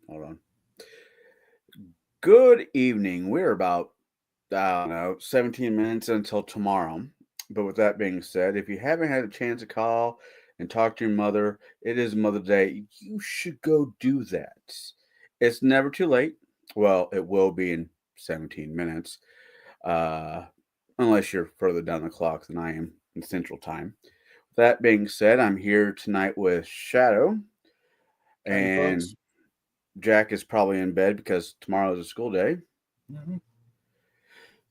Hold on. Good evening. We're about, I don't know, 17 minutes until tomorrow. But with that being said, if you haven't had a chance to call and talk to your mother, it is Mother's Day. You should go do that. It's never too late. Well, it will be in 17 minutes, uh, unless you're further down the clock than I am in Central Time. That being said, I'm here tonight with Shadow, Howdy, and folks. Jack is probably in bed because tomorrow is a school day. hmm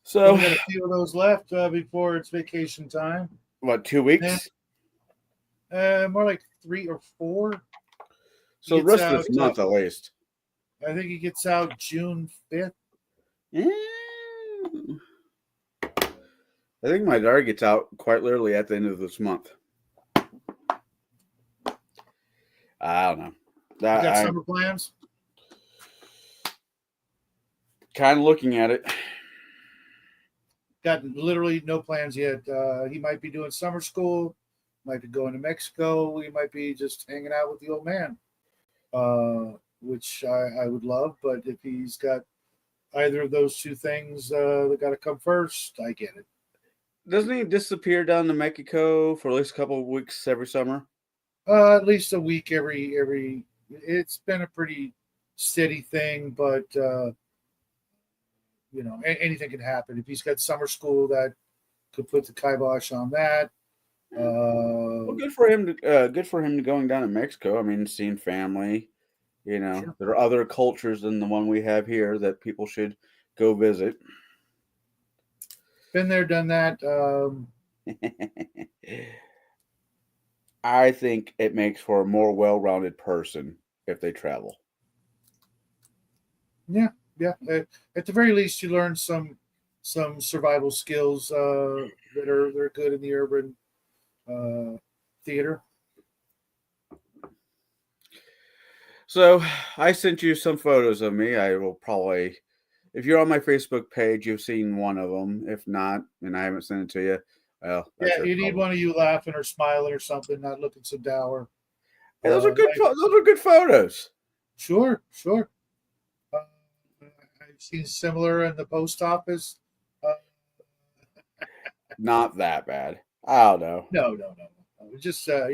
So, Only got a few of those left before it's vacation time. what, two And weeks? more like 3 or 4. He So, the gets rest of out. this month at least. I think he gets out June 5th. Eh, I think my daughter gets out quite literally at the end of this month. I don't know. You got I'm summer plans? kind of looking at it. Got literally no plans yet. He might be doing summer school. Might be going to Mexico. We might be just hanging out with the old man, which I would love. But if he's got either of those two things that got to come first, I get it. Doesn't he disappear down to Mexico for at least a couple of weeks every summer? At least a week every. It's been a pretty steady thing, but anything can happen. If he's got summer school, that could put the kibosh on that. Well, Uh, good for him to going down to Mexico. I mean, seeing family. sure. There are other cultures than the one we have here that people should go visit. Been there, done that. I think it makes for a more well-rounded person if they travel. Yeah, yeah. At the very least, you learn some survival skills that are good in the urban uh, theater. So I sent you some photos of me. I will probably, if you're on my Facebook page, you've seen one of them. If not, and I haven't sent it to you, well, that's Yeah, your you need problem. one of you laughing or smiling or something, not looking so dour. Hey, those are good. My Those are good photos. Sure, sure. Uh, I've seen similar in the post office. Uh, Not that bad. I don't know. no, no, no, no. Just uh,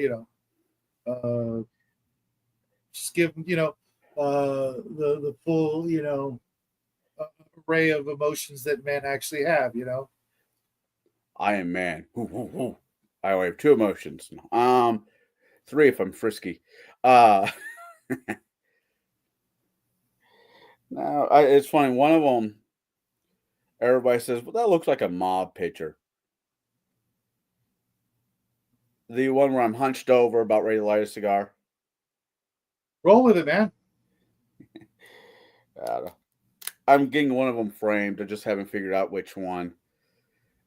just give the full uh, array of emotions that men actually have. I am man. Hoo, hoo, hoo. I only have two emotions. Three if I'm frisky. Uh, no, it's funny. One of them, everybody says, "Well, that looks like a mob picture." The one where I'm hunched over, about ready to light a cigar. Roll with it, man. I don't know. I'm getting one of them framed. I just haven't figured out which one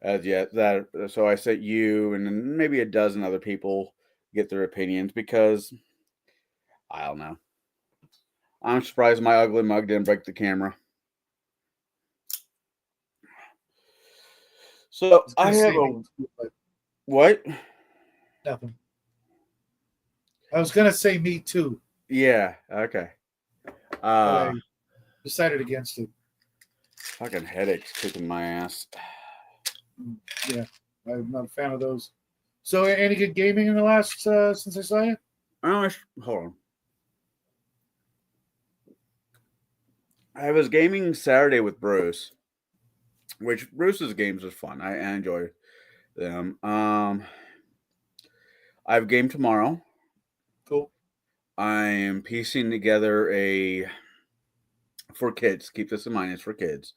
as yet. That so I sent you and then maybe a dozen other people get their opinions because I don't know. I'm surprised my ugly mug didn't break the camera. I So was I gonna have say me a too, but what? nothing. I was gonna say me too, Yeah. Okay. but Uh, I decided against it. fucking headaches kicking my ass. Yeah, I'm not a fan of those. So, any good gaming in the last since I saw you? Hold on. I was gaming Saturday with Bruce, which Bruce's games was fun. I enjoy them. I have a game tomorrow. Cool. I am piecing together a for kids. Keep this in mind. It's for kids.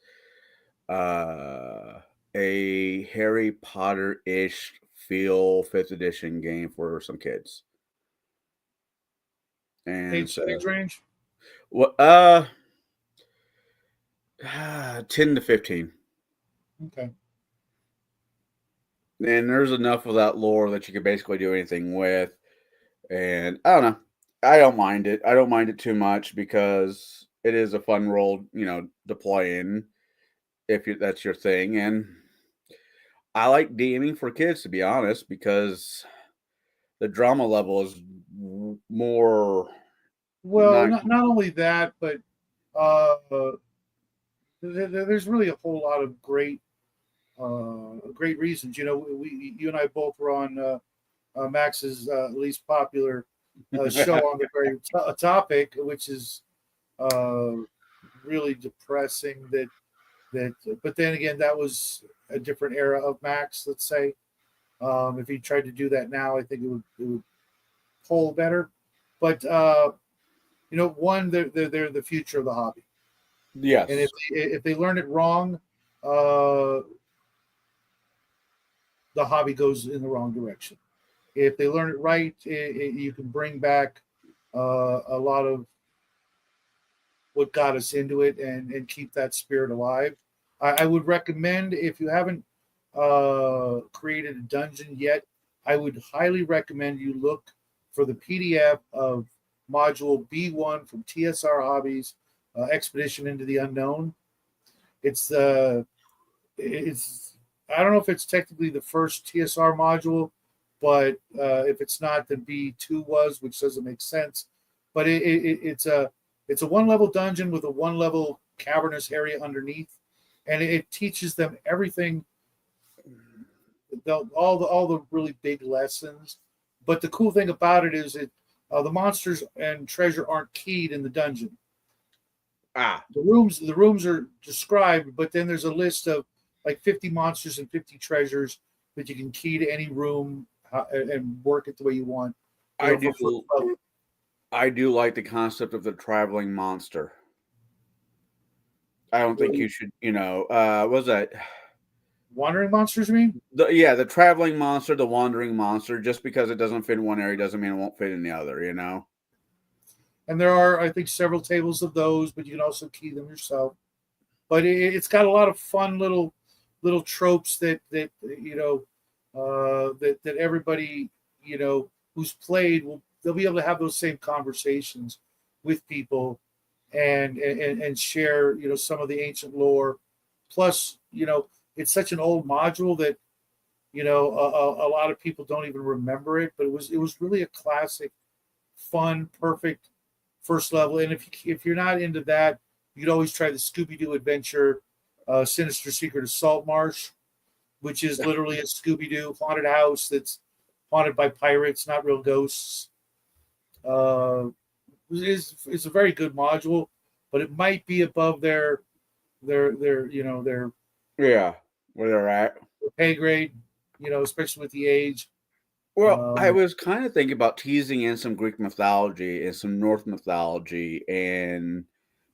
Uh, a Harry Potter ish feel fifth edition game for some kids. And Age so, range. what? 10 to 15. Okay. And there's enough of that lore that you can basically do anything with. And I don't know. I don't mind it. I don't mind it too much because it is a fun role, to play in if that's your thing. And I like DMing for kids, to be honest, because the drama level is more. Well, Not not only that, but uh, there's really a whole lot of great reasons. You and I both were on Max's least popular show on the very topic, which is uh, really depressing. That, but then again, that was a different era of Max. Let's say if he tried to do that now, I think it would pull better. But one, they're the future of the hobby, and yes. if they learn it wrong, uh, the hobby goes in the wrong direction. If they learn it right, you can bring back a lot of what got us into it and keep that spirit alive. I would recommend, if you haven't created a dungeon yet, I would highly recommend you look for the PDF of module B1 from TSR Hobbies, Expedition into the Unknown. It's it's I don't know if it's technically the first TSR module, but if it's not, then B2 was, which doesn't make sense. But it's a one level dungeon with a one level cavernous area underneath, and it teaches them everything, all the really big lessons. But the cool thing about it is the monsters and treasure aren't keyed in the dungeon. Ah, The rooms are described, but then there's a list of like 50 monsters and 50 treasures that you can key to any room and work it the way you want. I For first do. level. I do like the concept of the traveling monster. I don't think you should, what was that? Wandering monsters, you mean? The traveling monster, the wandering monster. Just because it doesn't fit in one area doesn't mean it won't fit in the other. And there are, I think, several tables of those, but you can also key them yourself. But it's got a lot of fun little tropes that everybody who's played they'll be able to have those same conversations with people and share some of the ancient lore. Plus, it's such an old module that a lot of people don't even remember it, but it was really a classic, fun, perfect first level. And if you're not into that, you could always try the Scooby Doo adventure, Sinister Secret of Salt Marsh, which is literally a Scooby Doo haunted house that's haunted by pirates, not real ghosts. Uh, is a very good module, but it might be above their Yeah, where they're at. pay grade, especially with the age. Well, I Um, was kind of thinking about teasing in some Greek mythology and some Norse mythology and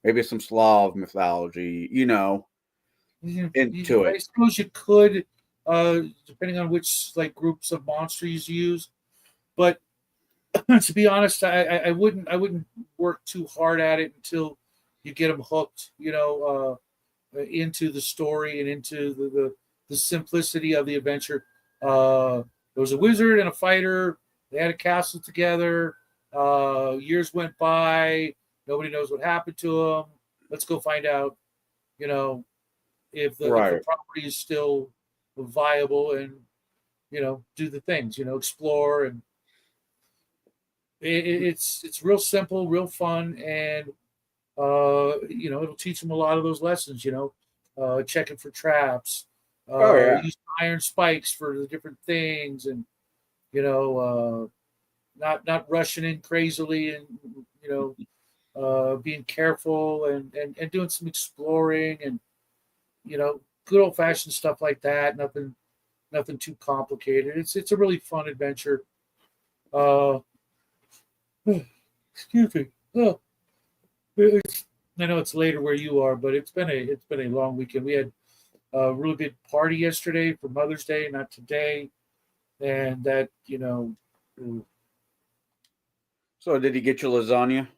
maybe some Slav mythology, into I it. suppose you could, depending on which like groups of monsters you use. But to be honest, I wouldn't work too hard at it until you get them hooked, into the story and into the simplicity of the adventure. There was a wizard and a fighter. They had a castle together. Years went by. Nobody knows what happened to them. Let's go find out. You know, if the Right. property is still viable and do the things. Explore and it's real simple, real fun, and it'll teach them a lot of those lessons. Checking for traps, Oh yeah. use iron spikes for the different things, and you know, not rushing in crazily, and you being careful and doing some exploring and good old fashioned stuff like that. Nothing too complicated. It's a really fun adventure. Uh, excuse me. Oh, I know it's later where you are, but it's been a long weekend. We had a really big party yesterday for Mother's Day, not today, and that So did he get your lasagna?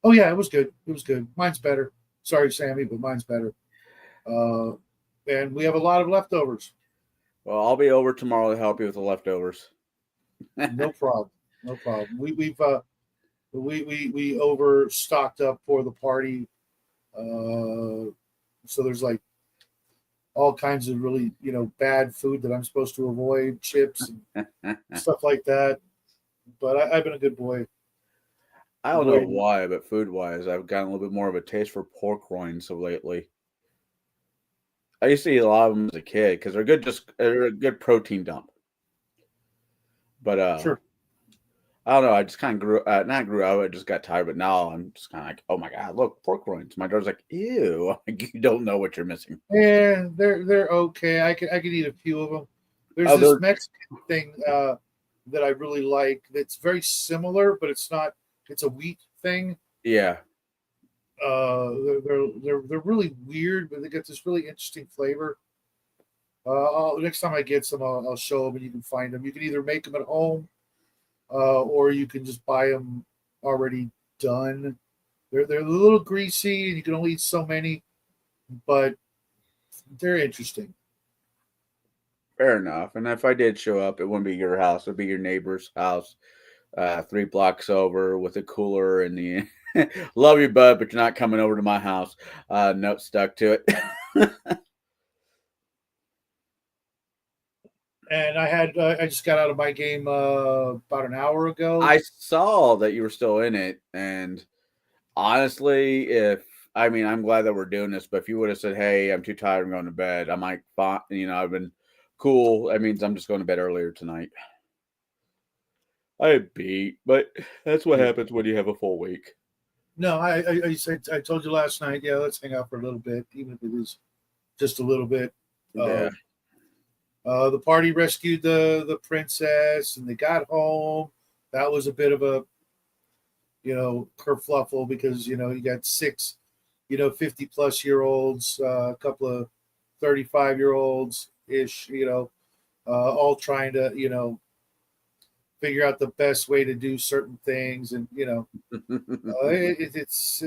oh yeah, it was good. It was good. Mine's better. Sorry, Sammy, but mine's better. Uh, and we have a lot of leftovers. Well, I'll be over tomorrow to help you with the leftovers. No problem. No problem. We overstocked up for the party. So there's like all kinds of really bad food that I'm supposed to avoid, chips and stuff like that. But I've been a good boy. I don't know When why, but food wise, I've gotten a little bit more of a taste for pork rinds so lately. I used to eat a lot of them as a kid because they're a good protein dump. But sure. I don't know. I just kind of not grew out of it, just got tired. But now I'm just kind of like, oh my god, look, pork rinds. My daughter's like, ew, you don't know what you're missing. Yeah, they're okay. I could eat a few of them. There's Oh, this they're Mexican thing that I really like. That's very similar, but it's not. It's a wheat thing. yeah. They're really weird, but they get this really interesting flavor. Next time I get some, I'll show them, and you can find them. You can either make them at home, or you can just buy them already done. They're a little greasy, and you can only eat so many, but they're interesting. Fair enough. And if I did show up, it wouldn't be your house; it'd be your neighbor's house, 3 blocks over, with a cooler and the. Love you, bud, but you're not coming over to my house. Note stuck to it. And I just got out of my game about an hour ago. I saw that you were still in it, and honestly, if I mean, I'm glad that we're doing this, but if you would have said, "Hey, I'm too tired, I'm going to bed," I'm like, "Fine," I've been cool. That means I'm just going to bed earlier tonight. I beat, but that's what Yeah. happens when you have a full week. No, I said I told you last night. Yeah, let's hang out for a little bit, even if it is just a little bit. Yeah. Uh, the party rescued the princess, and they got home. That was a bit of a kerfluffle because you got six 50-plus-year-olds, a couple of 35-year-olds ish, all trying to figure out the best way to do certain things, and it's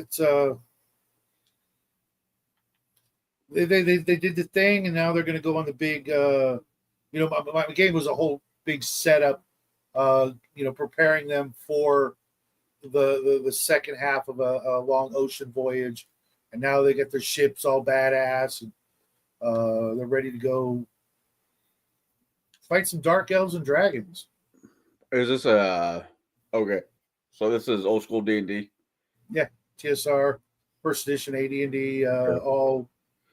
they did the thing, and now they're going to go on the big. My game was a whole big setup. Preparing them for the second half of a long ocean voyage, and now they get their ships all badass, and they're ready to go fight some dark elves and dragons. Is this a okay? So this is old school D&D. Yeah, TSR, first edition AD&D, Sure.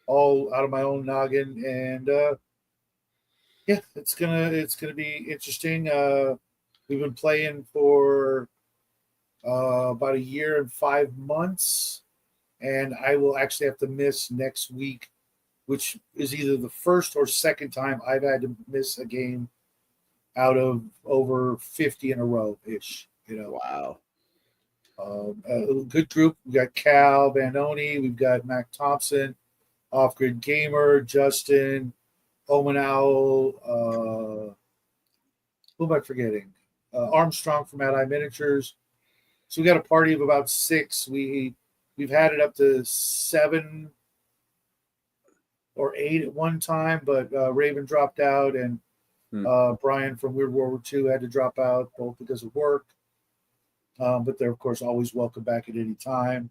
all out of my own noggin, and yeah, it's gonna be interesting. We've been playing for about a year and 5 months, and I will actually have to miss next week, which is either the first or second time I've had to miss a game out of over 50 in a row ish. Wow. A good group. We got Cal Vanoni, we've got Mac Thompson, Off Grid Gamer, Justin, Omen Owl. Who am I forgetting? Armstrong from Mad Eye Miniatures. So we got a party of about six. We've had it up to 7 or 8 at one time, but Raven dropped out, and Hmm. Brian from Weird World War II had to drop out, both because of work. But they're of course always welcome back at any time.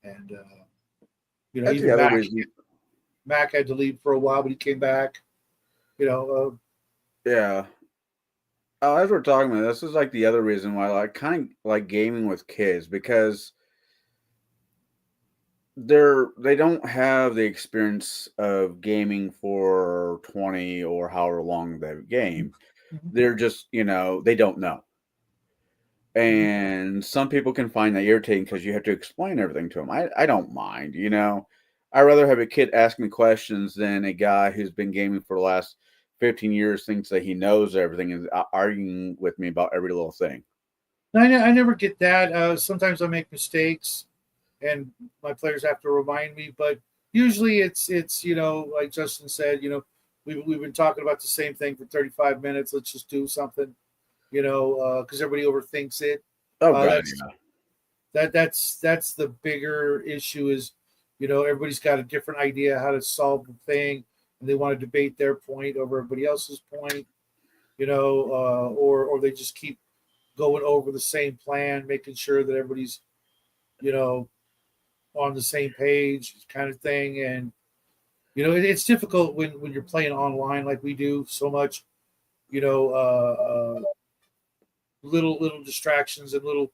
And That's the even other Mac reason. Mac had to leave for a while, but he came back. You know, Yeah. Oh, as we're talking about this is like the other reason why I like kind of like gaming with kids because they don't have the experience of gaming for 20 or however long they game. mhm, They're just, they don't know. mhm. And some people can find that irritating because you have to explain everything to them. I don't mind. I'd rather have a kid ask me questions than a guy who's been gaming for the last 15 years thinks that he knows everything and is arguing with me about every little thing. I never get that. Sometimes I make mistakes, and my players have to remind me. But usually it's like Justin said, we've been talking about the same thing for 35 minutes. Let's just do something, because everybody overthinks it. Oh, God, That's yeah. that's the bigger issue is, everybody's got a different idea how to solve the thing, and they want to debate their point over everybody else's point, or they just keep going over the same plan, making sure that everybody's you know on the same page, kind of thing. And it's difficult when you're playing online like we do so much. You know, little distractions and little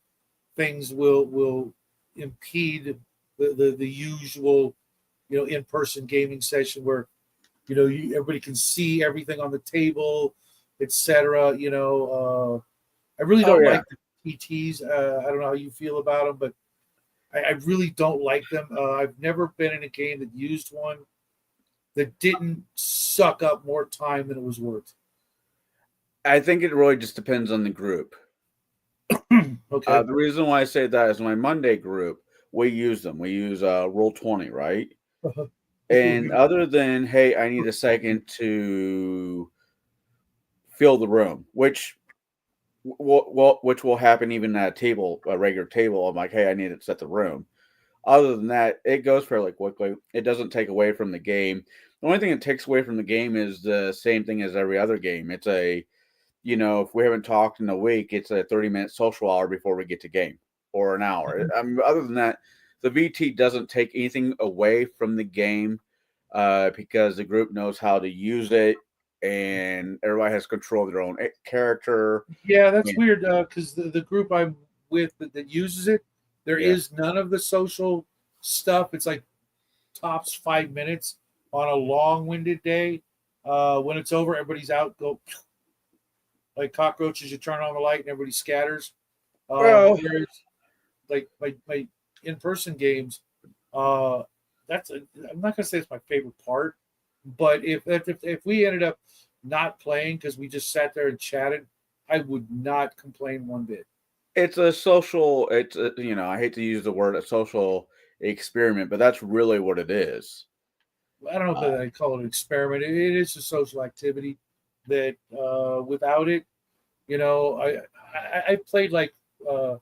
things will impede the usual, in person gaming session where everybody can see everything on the table, etc. I really Oh don't yeah. like the PTs. I don't know how you feel about them, but I really don't like them. I've never been in a game that used one that didn't suck up more time than it was worth. I think it really just depends on the group. Okay. The reason why I say that is my Monday group, we use them. We use Roll 20, right? And other than, hey, I need a second to fill the room, which will happen even at a regular table. I'm like, hey, I need to set the room. Other than that, it goes fairly quickly. It doesn't take away from the game. The only thing it takes away from the game is the same thing as every other game. If we haven't talked in a week, it's a 30-minute social hour before we get to game, or an hour. Other than that, the VT doesn't take anything away from the game because the group knows how to use it and everybody has control of their own character. Yeah, that's Yeah. weird because the group I'm with that uses it, there Yeah. is none of the social stuff. It's like tops 5 minutes on a long-winded day. When it's over, everybody's out. Go like cockroaches. You turn on the light and everybody scatters. Well, Whereas like my in-person games, uh, I'm not gonna say it's my favorite part, but if we ended up not playing because we just sat there and chatted, I would not complain one bit. it's a social, I hate to use the word a social experiment, but that's really what it is. I don't know Uh, if I call it an experiment. It is a social activity that without it, I played like uh,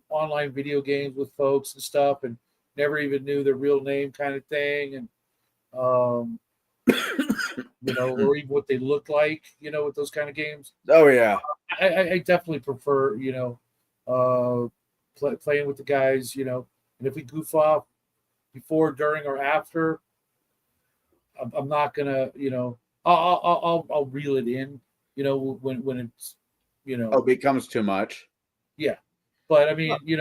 online video games with folks and stuff, and never even knew their real name, kind of thing, and um, or even what they look like, with those kind of games. oh, yeah. I definitely prefer, playing with the guys, and if we goof off before, during, or after, I'm not gonna, I'll reel it in, when it's, Oh, it becomes too much. yeah. But I Uh, mean, these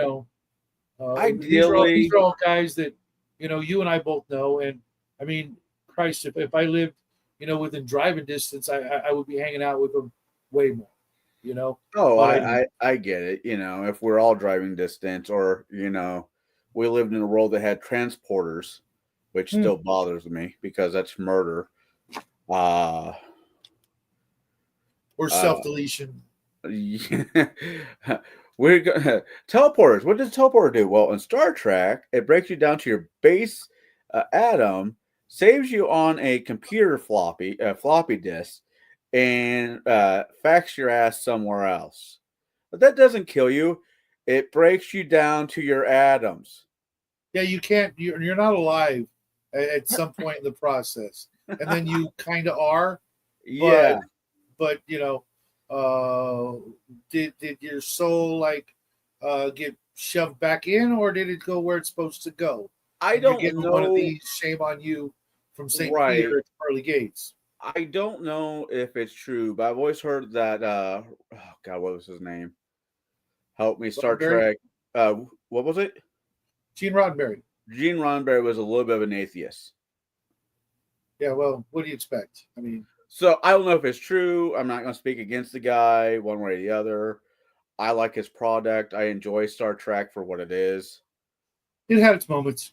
Ideally, are all guys that you and I both know, and I mean, Christ, if I lived within driving distance, I would be hanging out with them way more, oh, but I don't. I get it. If we're all driving distance or, we lived in a world that had transporters, which Hmm. still bothers me because that's murder. Uh, Or uh, self deletion. Teleporters. What does teleporter do? Well, in Star Trek, it breaks you down to your base atom, saves you on a computer floppy disk, and fax your ass somewhere else. But that doesn't kill you. It breaks you down to your atoms. Yeah, you can't. You're not alive at some point in the process, and then you kind of are. Yeah, But uh, did your soul like get shoved back in, or did it go where it's supposed to go? I And you're don't getting one of know. these. Shame on you from St. Right. Peter at the pearly gates. I don't know if it's true, but I've always heard that. Oh God, what was his name? Help me, Star Roddenberry, Trek. What was it? Gene Roddenberry. Gene Roddenberry was a little bit of an atheist. Yeah, well, what do you expect? I mean, So I don't know if it's true. I'm not going to speak against the guy one way or the other. I like his product. I enjoy Star Trek for what it is. it had its moments.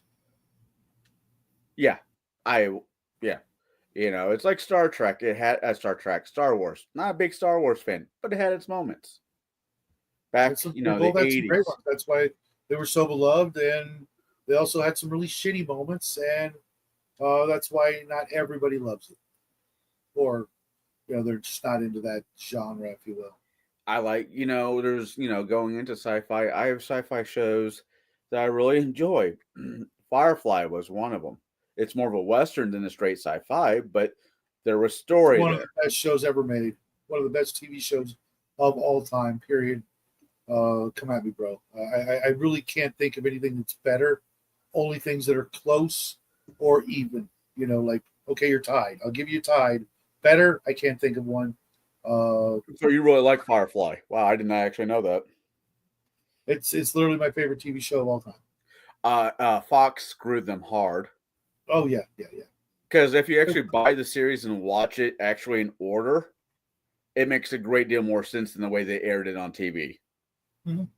Yeah, I yeah. It's like Star Trek. It had Star Wars. Not a big Star Wars fan, but it had its moments back, They the both had some great 80s. ones. That's why they were so beloved, and they also had some really shitty moments, and that's why not everybody loves it, or they're just not into that genre, if you will. I like, there's, going into sci-fi. I have sci-fi shows that I really enjoy. Firefly was one of them. It's more of a western than a straight sci-fi, but there was It's story one of there. the best shows ever made. One of the best TV shows of all time. Period. Come at me, bro. I really can't think of anything that's better. Only things that are close or even. Like okay, you're tied. I'll give you tied. Better. I can't think of one. Uh, So you really like Firefly? Wow, I did not actually know that. It's literally my favorite TV show of all time. Fox screwed them hard Oh yeah, yeah, yeah. because if you actually buy the series and watch it actually in order, it makes a great deal more sense than the way they aired it on TV. Mhm.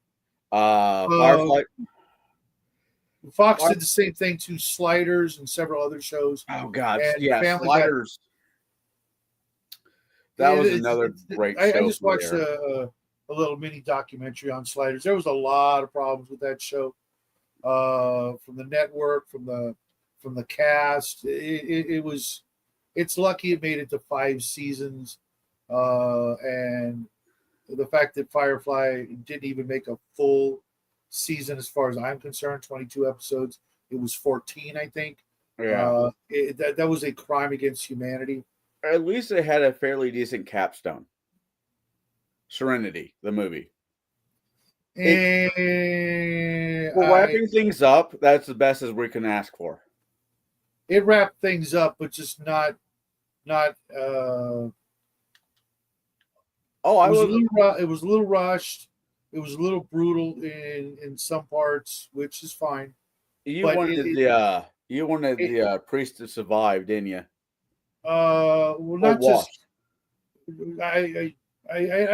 Uh, Firefly. Fox Fire, did the same thing to Sliders and several other shows, oh God, and yeah, Family Guy. Sliders. That It, was it's, another it's, great I show just from watched there. a little mini documentary on Sliders. There was a lot of problems with that show, from the network, from the cast. It was. It's lucky it made it to 5 seasons, and the fact that Firefly didn't even make a full season, as far as I'm concerned, 22 episodes. It was 14, I think. Yeah, That was a crime against humanity. at least it had a fairly decent capstone. Serenity, the movie. It And For wrapping things up, that's the best as we can ask for. it wrapped things up, but just not. Oh, It I was a was. little it was a little rushed. It was a little brutal in some parts, which is fine. But You wanted it the priest to survive, didn't you? well, Or not just washed. I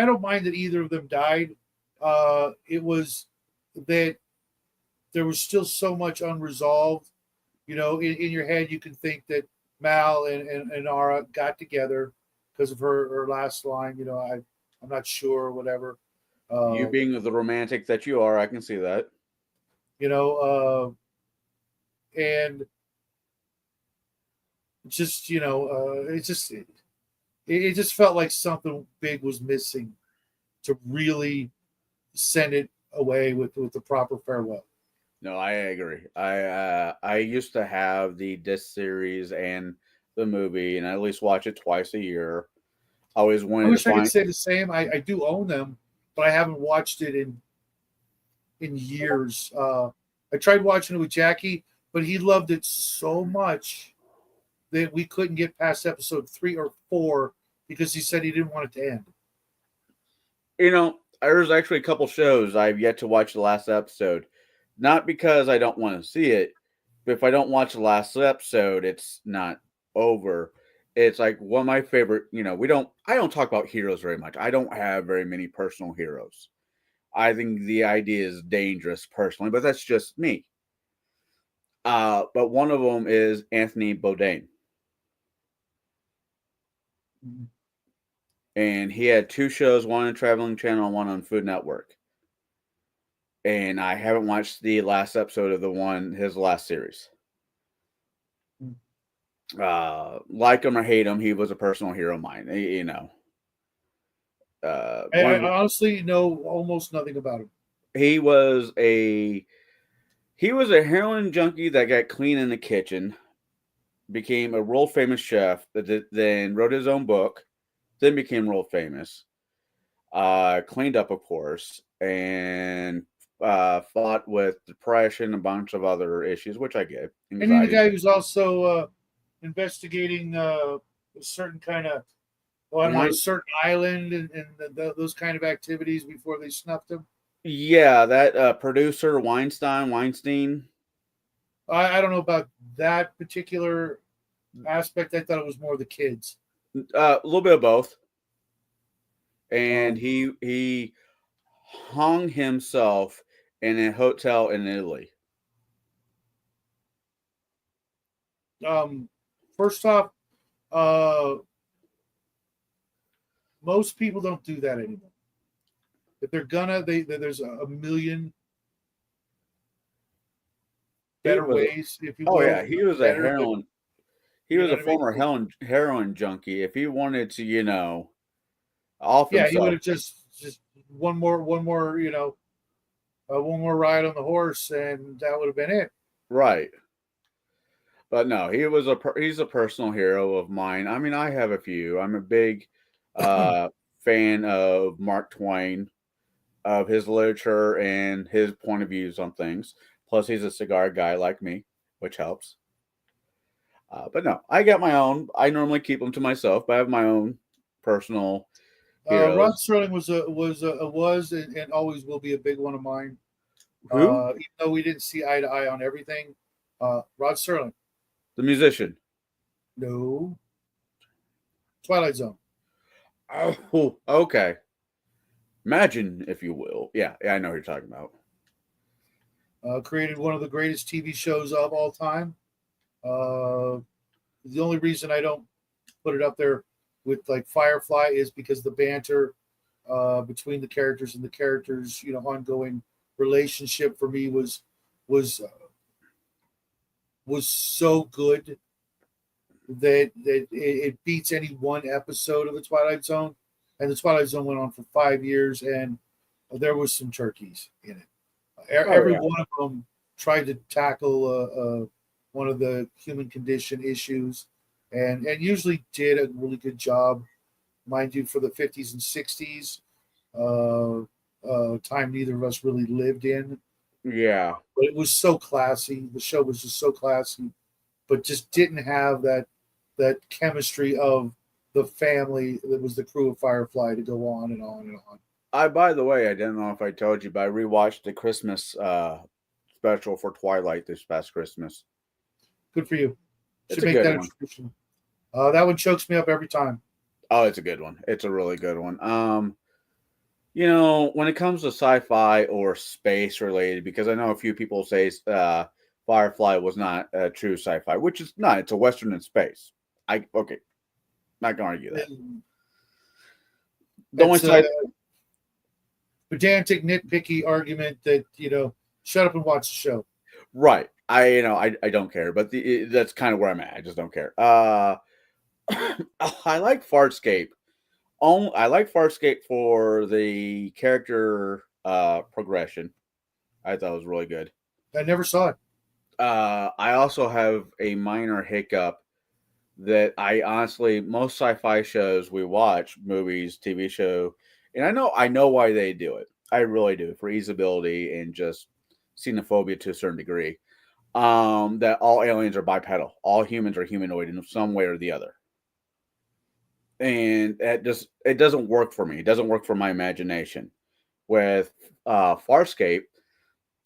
don't mind that either of them died. It was that there was still so much unresolved. In your head, you can think that Mal and Ara got together because of her last line. I'm not sure, or whatever. You Uh, being the romantic that you are, I can see that. you know, and just it just felt like something big was missing to really send it away with the proper farewell. No, I agree. I used to have the disc series and the movie, and I at least watch it twice a year. I always I wanted to wish I could find. say the same. I do own them, but I haven't watched it in years. I tried watching it with Jackie, but he loved it so much that we couldn't get past episode 3 or 4 because he said he didn't want it to end. There's actually a couple shows I've yet to watch the last episode. Not because I don't want to see it, but if I don't watch the last episode, it's not over. It's like one of my favorite, I don't talk about heroes very much. I don't have very many personal heroes. I think the idea is dangerous personally, but that's just me. But one of them is Anthony Bourdain. And he had two shows, one on Traveling Channel and one on Food Network. And I haven't watched the last episode of his last series. Like him or hate him, he was a personal hero of mine. One I of honestly know almost nothing about him. he was a heroin junkie that got clean in the kitchen, became a world famous chef, then wrote his own book, then became world famous. Cleaned up, of course, and fought with depression, a bunch of other issues, which I get, And he's the anxiety. guy who's also investigating a certain kind of, well, I don't know, a Wine, certain island and those kind of activities before they snuffed him. yeah, that producer Weinstein. I don't know about that particular aspect. I thought it was more the kids. A little bit of both, and Um, he hung himself in a hotel in Italy. um, First off, uh, most people don't do that anymore. If they're gonna, there's a million He better was, ways, if you oh yeah, will, he was a better, but heroin. He you was know a what I mean. former heroin junkie. If he wanted to, off Yeah, he would himself, have just one more, one more ride on the horse, and that would have been it. right? But no, he's a personal hero of mine. I mean, I have a few. I'm a big fan of Mark Twain, of his literature and his point of views on things. Plus, he's a cigar guy like me, which helps. But no, I got my own. I normally keep them to myself, but I have my own personal Rod heroes. Sterling was and always will be a big one of mine. Who? Even though we didn't see eye to eye on everything. Rod Serling. The musician. No. Twilight Zone. Oh, okay. Imagine, if you will. Yeah, I know what you're talking about. Created one of the greatest TV shows of all time. Uh, the only reason I don't put it up there with like Firefly is because the banter between the characters and the characters, ongoing relationship for me was was so good that it beats any one episode of the Twilight Zone. And the Twilight Zone went on for 5 years, and there was some turkeys in it. Oh Every yeah. one of them tried to tackle one of the human condition issues, and usually did a really good job, mind you, for the 50s and 60s, time neither of us really lived in. Yeah. But it was so classy. The show was just so classy, but just didn't have that chemistry of the family that was the crew of Firefly to go on and on and on. By the way, I didn't know if I told you, but I rewatched the Christmas special for Twilight this past Christmas. Good for you. It's Should a make good that a one. tradition. That one chokes me up every time. Oh, it's a good one. It's a really good one. When it comes to sci-fi or space related, because I know a few people say Firefly was not a true sci-fi, which is not. It's a Western in space. Okay, not gonna argue that. And The only it's a side, pedantic, nitpicky argument that shut up and watch the show. right? I don't care, but that's kind of where I'm at. I just don't care. I like Farscape. I like Farscape for the character progression. I thought it was really good. I never saw it. I also have a minor hiccup that I honestly, most sci-fi shows we watch, movies, TV show, and I know why they do it. I really do, for easeability and just xenophobia to a certain degree. That all aliens are bipedal, all humans are humanoid in some way or the other, and it doesn't work for me. It doesn't work for my imagination. With Farscape,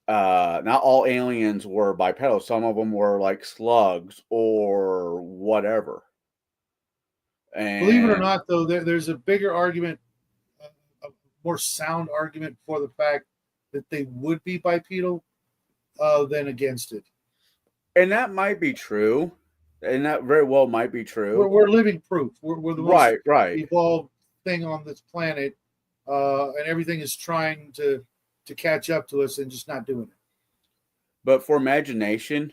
not all aliens were bipedal. Some of them were like slugs or whatever. Believe it or And not, though, there's a bigger argument, a more sound argument for the fact that they would be bipedal than against it. that might be true. And that very well might be We're, true. we're living proof. We're the most Right, right. evolved thing on this planet, and everything is trying to catch up to us and just not doing it. But for imagination,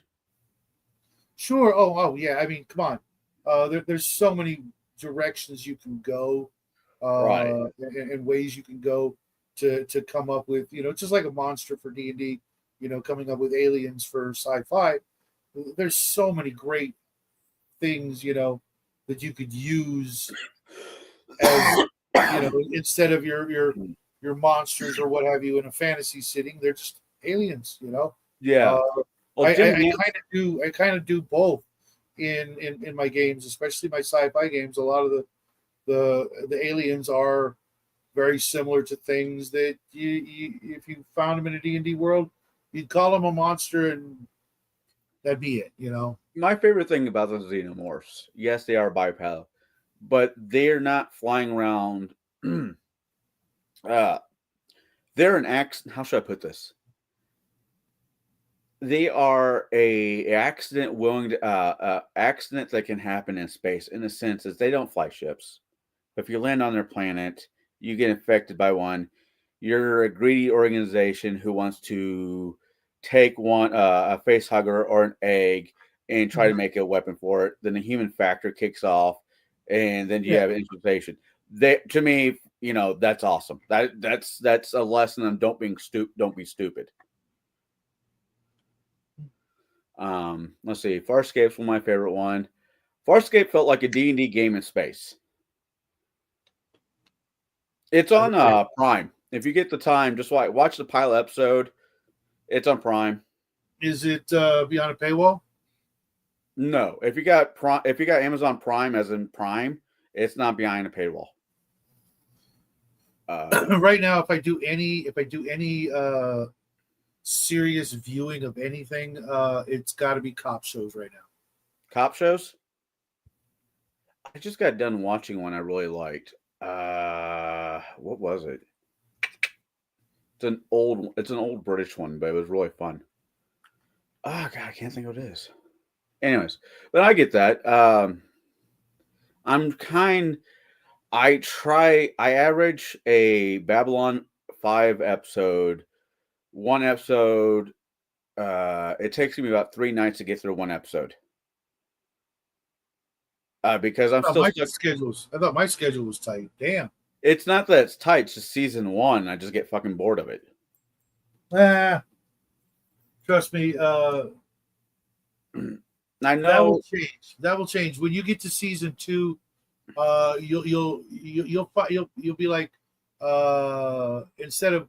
Sure. Oh, yeah. I mean, come on. There's so many directions you can go, right. and ways you can go to come up with, just like a monster for D&D, coming up with aliens for sci-fi. There's so many great things, that you could use as, instead of your monsters or what have you in a fantasy setting. They're just aliens. Yeah. Uh, Well, I Jim kind of do both in my games, especially my sci-fi games. A lot of the aliens are very similar to things that you if you found them in a D&D world, you'd call them a monster and that'd be it. my favorite thing about the xenomorphs, yes, they are bipedal, but they're not flying around. uh, they're an accident. How should I put this? They are a accident willing to, accident that can happen in space in the sense that they don't fly ships. If you land on their planet, you get infected by one. You're a greedy organization who wants to take one a face hugger or an egg and try to Mhm. make a weapon for it. Then the human factor kicks off, and then you Yeah. have infiltration. They, to me, that's awesome. That's a lesson on don't be stupid. Let's see. Farscape's one of my favorite one. Farscape felt like a D&D game in space. It's on Prime. If you get the time, just watch the pilot episode. It's on Prime. Is it beyond a paywall? No, if you got Amazon Prime as in Prime, it's not behind a paywall. Right now, if I do any serious viewing of anything, it's got to be cop shows right now. Cop shows? I just got done watching one I really liked. What was it? It's an old British one, but it was really fun. Oh God, I can't think what it is. Anyways, but I get that. I'm kind. I average a Babylon 5 episode. One episode. It takes me about 3 nights to get through one episode. Because I'm still stuck. I thought my schedule was tight. Damn. It's not that it's tight. It's just season one. I just get fucking bored of it. Ah, trust me. I That will know. change. That will change when you get to season two. You'll be like, instead of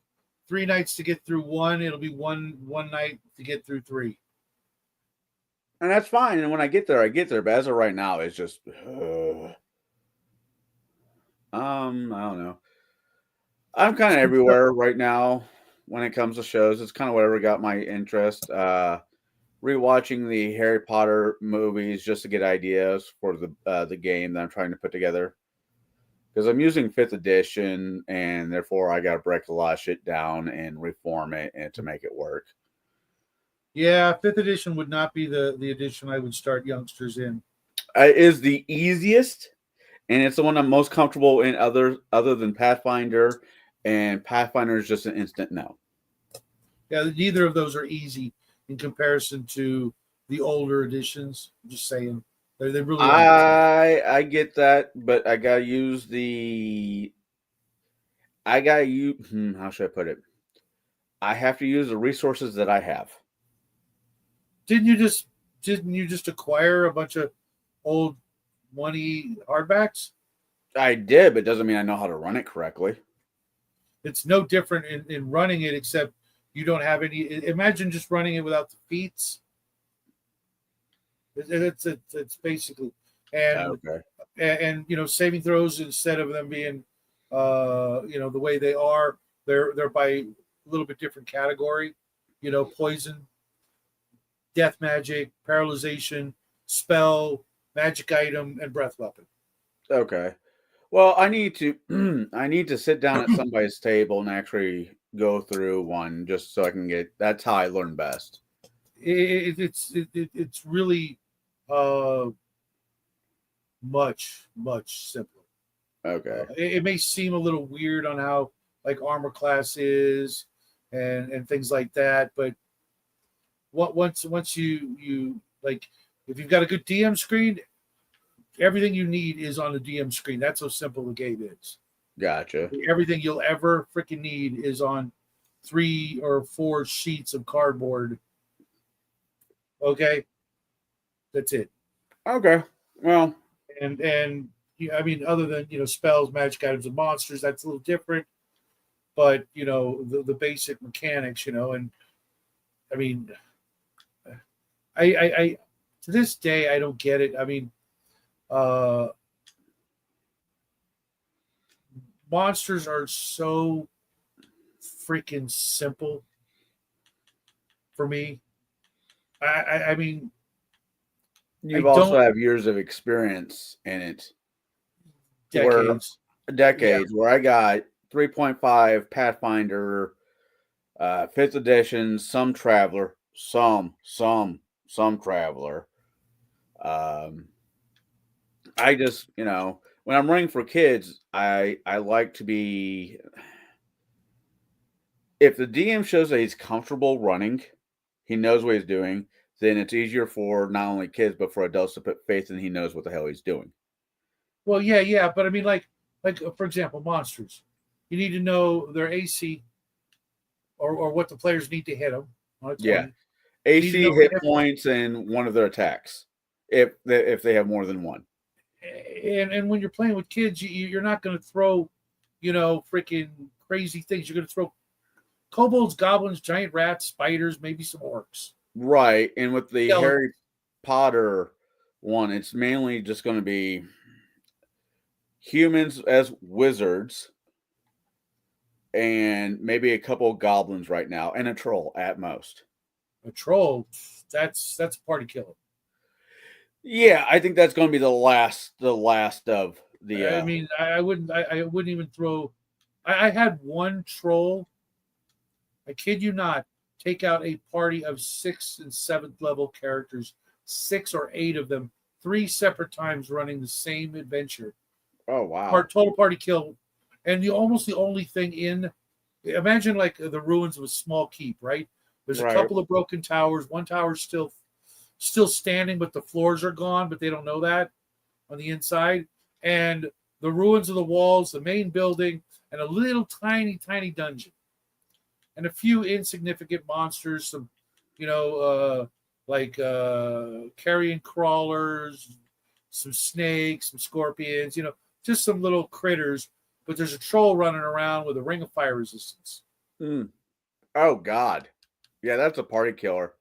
3 nights to get through one, it'll be one night to get through three. And that's fine. And when I get there, I get there. But as of right now, it's just, I don't know. I'm kind of everywhere right now when it comes to shows. It's kind of whatever got my interest. Rewatching the Harry Potter movies just to get ideas for the game that I'm trying to put together. Because I'm using 5th edition, and therefore I got to break a lot of shit down and reform it and to make it work. Yeah, fifth edition would not be the edition I would start youngsters in. It is the easiest, and it's the one I'm most comfortable in other than Pathfinder, and Pathfinder is just an instant no. Yeah, neither of those are easy in comparison to the older editions. I'm just saying, they really aren't. I get that, but I gotta use the. I gotta use. How should I put it? I have to use the resources that I have. Didn't you just acquire a bunch of old money hardbacks? I did, but it doesn't mean I know how to run it correctly. It's no different in running it, except you don't have any. Imagine just running it without the feats. It's basically Okay. and saving throws, instead of them being the way they are, they're by a little bit different category. Poison, death magic, paralyzation, spell, magic item, and breath weapon. Okay. Well, I need to I need to sit down at somebody's table and actually go through one just so I can get. That's how I learn best. It's really uh, much simpler. Okay. It may seem a little weird on how like armor class is and things like that, but once you like, if you've got a good DM screen, everything you need is on the DM screen. That's how simple the game is. Gotcha. Everything you'll ever freaking need is on 3 or 4 sheets of cardboard. Okay, that's it. Okay. Well, And I mean, other than spells, magic items, and monsters, that's a little different. But the basic mechanics, and I mean, I to this day I don't get it. I mean, uh, monsters are so freaking simple for me. I mean, I you've also don't have years of experience in it. Where decades. Yeah, decades where I got 3.5 Pathfinder, 5th edition, some Traveler, some Traveler. Um, I just when I'm running for kids, I like to be. If the DM shows that he's comfortable running, he knows what he's doing, then it's easier for not only kids but for adults to put faith in he knows what the hell he's doing. well, yeah, but I mean, like for example, monsters. You need to know their AC, or what the players need to hit them on a Yeah, 20. You need to AC, know the hit points, and one of their attacks if they have more than one. and when you're playing with kids, you're not going to throw, freaking crazy things. You're going to throw kobolds, goblins, giant rats, spiders, maybe some orcs. Right, and with the Yeah, Harry Potter one, it's mainly just going to be humans as wizards and maybe a couple of goblins right now, and a troll at most. A troll, that's a party killer. Yeah, I think that's going to be the last of the. I mean, I wouldn't even throw. I had one troll. I kid you not. Take out a party of sixth and seventh level characters, 6 or 8 of them, 3 separate times running the same adventure. Oh wow! Total party kill, and almost the only thing in. Imagine like the ruins of a small keep, right? There's a Right, couple of broken towers. One tower's still standing, but the floors are gone, but they don't know that on the inside. And the ruins of the walls, the main building, and a little tiny dungeon, and a few insignificant monsters, some, you know, like carrion crawlers, some snakes, some scorpions, just some little critters. But there's a troll running around with a ring of fire resistance. mm. Oh god, yeah, that's a party killer.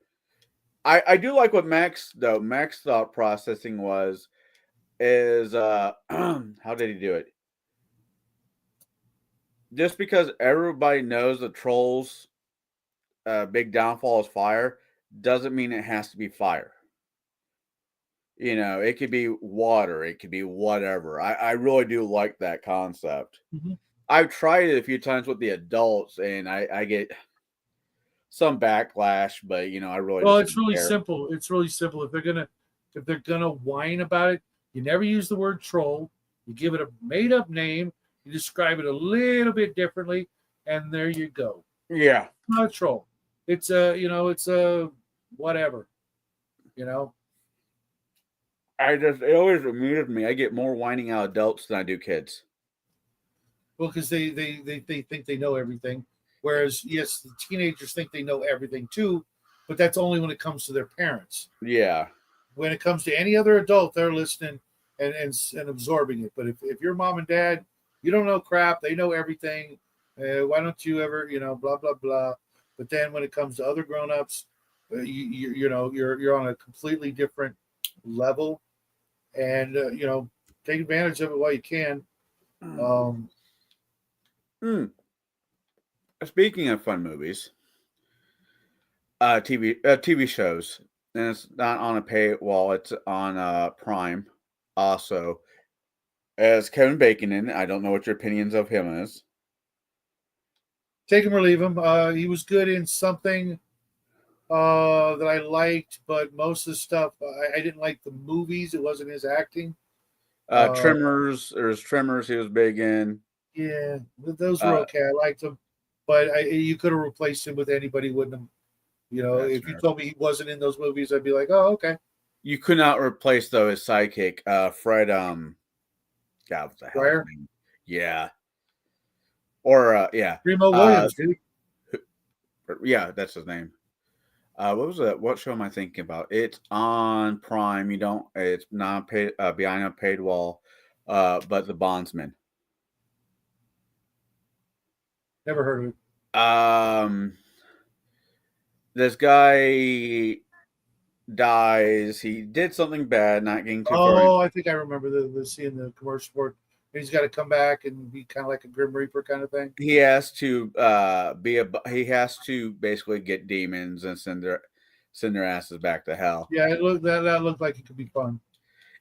I do like what Max though. Max thought processing was is how did he do it? Just because everybody knows the trolls' big downfall is fire, doesn't mean it has to be fire. It could be water, it could be whatever. I really do like that concept. Mm-hmm. I've tried it a few times with the adults, and I get some backlash, but I really Well, just it's don't really care. simple. It's really simple. If they're gonna whine about it, you never use the word troll. You give it a made up name. You describe it a little bit differently, and there you go. Yeah, Not a troll. It's a whatever. You know. it always amuses me. I get more whining out adults than I do kids. Well, because they think they know everything, whereas yes, the teenagers think they know everything too, but that's only when it comes to their parents. Yeah, When it comes to any other adult, they're listening and absorbing it. But if your mom and dad, you don't know crap, they know everything. Why don't you ever, blah blah blah. But then when it comes to other grown-ups, you're on a completely different level, and take advantage of it while you can. Um, mm. Speaking of fun movies, TV shows, and it's not on a paywall. It's on Prime. Also, as Kevin Bacon in it. I don't know what your opinions of him is. Take him or leave him. He was good in something that I liked, but most of the stuff I didn't like the movies. It wasn't his acting. Uh, Tremors. There's Tremors. He was big in. yeah, those were Uh, okay. I liked them, but you could have replaced him with anybody, wouldn't have? that's If you fair. told me he wasn't in those movies, I'd be like, oh, okay. You could not replace though his sidekick, Fred. God, what the hell his Briar, name? Yeah, or yeah, Remo uh, Williams, dude. yeah, that's his name. What was that? What show am I thinking about? It's on Prime. You don't. It's not paid. Behind a paid wall. But the Bondsman. Never heard of it. Um, this guy dies. He did something bad. Not getting too far. Oh, I think I remember the seeing the commercial for it. He's got to come back and be kind of like a Grim Reaper kind of thing. He has to he has to basically get demons and send their asses back to hell. Yeah, that looked like it could be fun.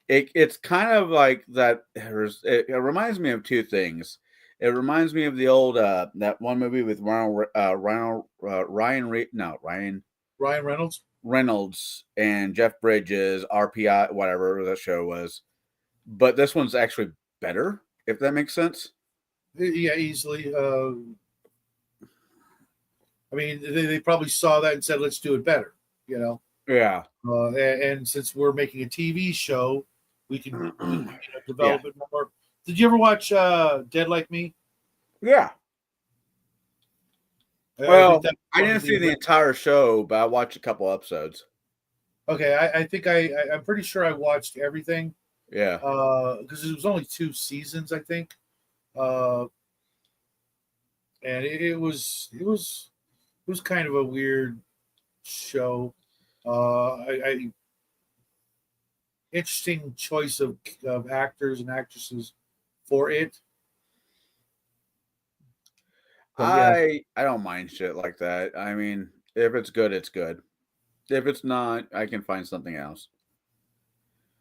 It's kind of like that. It reminds me of two things. It reminds me of the old that one movie with Ryan Ryan Reynolds. Reynolds and Jeff Bridges, RPI, whatever that show was. But this one's actually better, if that makes sense. Yeah, easily. I mean, they probably saw that and said, "Let's do it better," you know. Yeah. And since we're making a TV show, we can Yeah. develop it more. Did you ever watch Dead Like Me? Yeah. I think Well, that's I one of didn't see the the. entire show, but I watched a couple episodes. Okay, I think I'm pretty sure I watched everything Yeah. because it was only 2 seasons, I think, uh, and it was kind of a weird show. I interesting choice of actors and actresses for it. But yeah, I don't mind shit like that. I mean, if it's good, it's good. If it's not, I can find something else.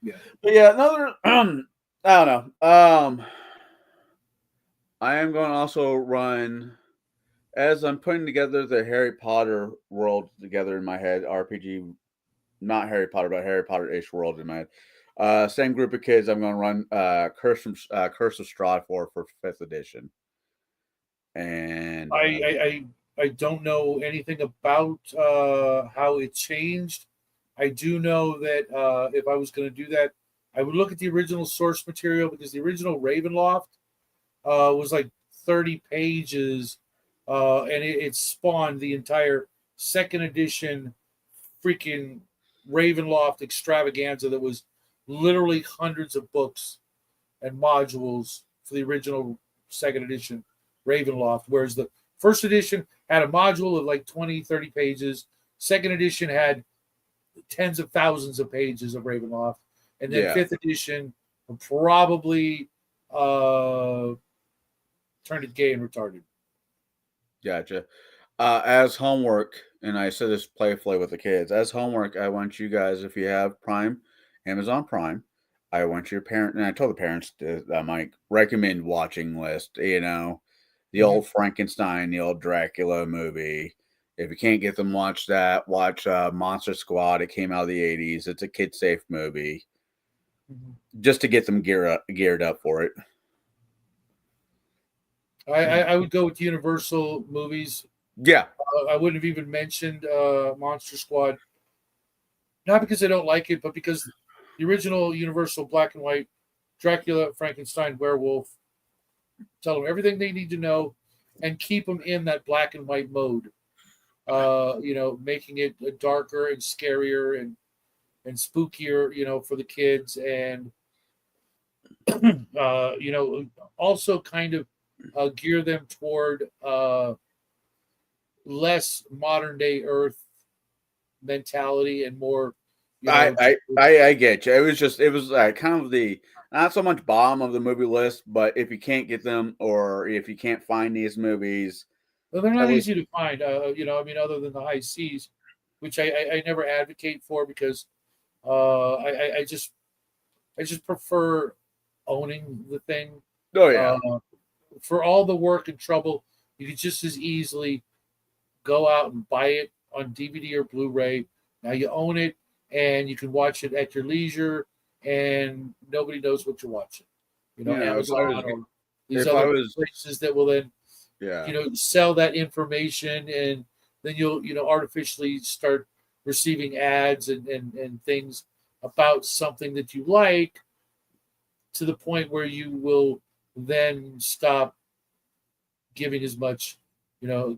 yeah. But yeah, another I don't know. I am going to also run as I'm putting together the Harry Potter world together in my head, RPG, not Harry Potter, but Harry Potter-ish world in my head. Same group of kids. I'm going to run Curse of Strahd for fifth edition, and I don't know anything about how it changed. I do know that if I was going to do that, I would look at the original source material because the original Ravenloft was like 30 pages, and it spawned the entire second edition freaking Ravenloft extravaganza that was literally hundreds of books and modules for the original second edition Ravenloft, whereas the first edition had a module of like 20, 30 pages. Second edition had tens of thousands of pages of Ravenloft. And then yeah, fifth edition probably uh, turned it gay and retarded. gotcha. As homework, and I said this playfully with the kids. As homework, I want you guys, if you have Prime, Amazon Prime, I want your parent, and I told the parents to, my recommend watching list. The Mm-hmm. old Frankenstein, the old Dracula movie. If you can't get them, watch that. Watch Monster Squad. It came out of the '80s. It's a kid safe movie, Mm-hmm. just to get them geared up for it. I would go with Universal movies. Yeah, I wouldn't have even mentioned Monster Squad, not because I don't like it, but because the original Universal black and white Dracula, Frankenstein, werewolf tell them everything they need to know and keep them in that black and white mode. Making it darker and scarier and spookier, for the kids, and also kind of gear them toward less modern day Earth mentality and more, I I just I, I get you. It was kind of the not so much bottom of the movie list, but if you can't get them or if you can't find these movies, well, they're at not least easy to find. Other than the high seas, which I never advocate for because I just prefer owning the thing. oh Uh, yeah, for all the work and trouble, you could just as easily go out and buy it on DVD or Blu-ray. Now you own it and you can watch it at your leisure, and nobody knows what you're watching. if I was Amazon or these if I other was places that will then yeah sell that information, and then you'll artificially start receiving ads and things about something that you like, to the point where you will then stop giving as much,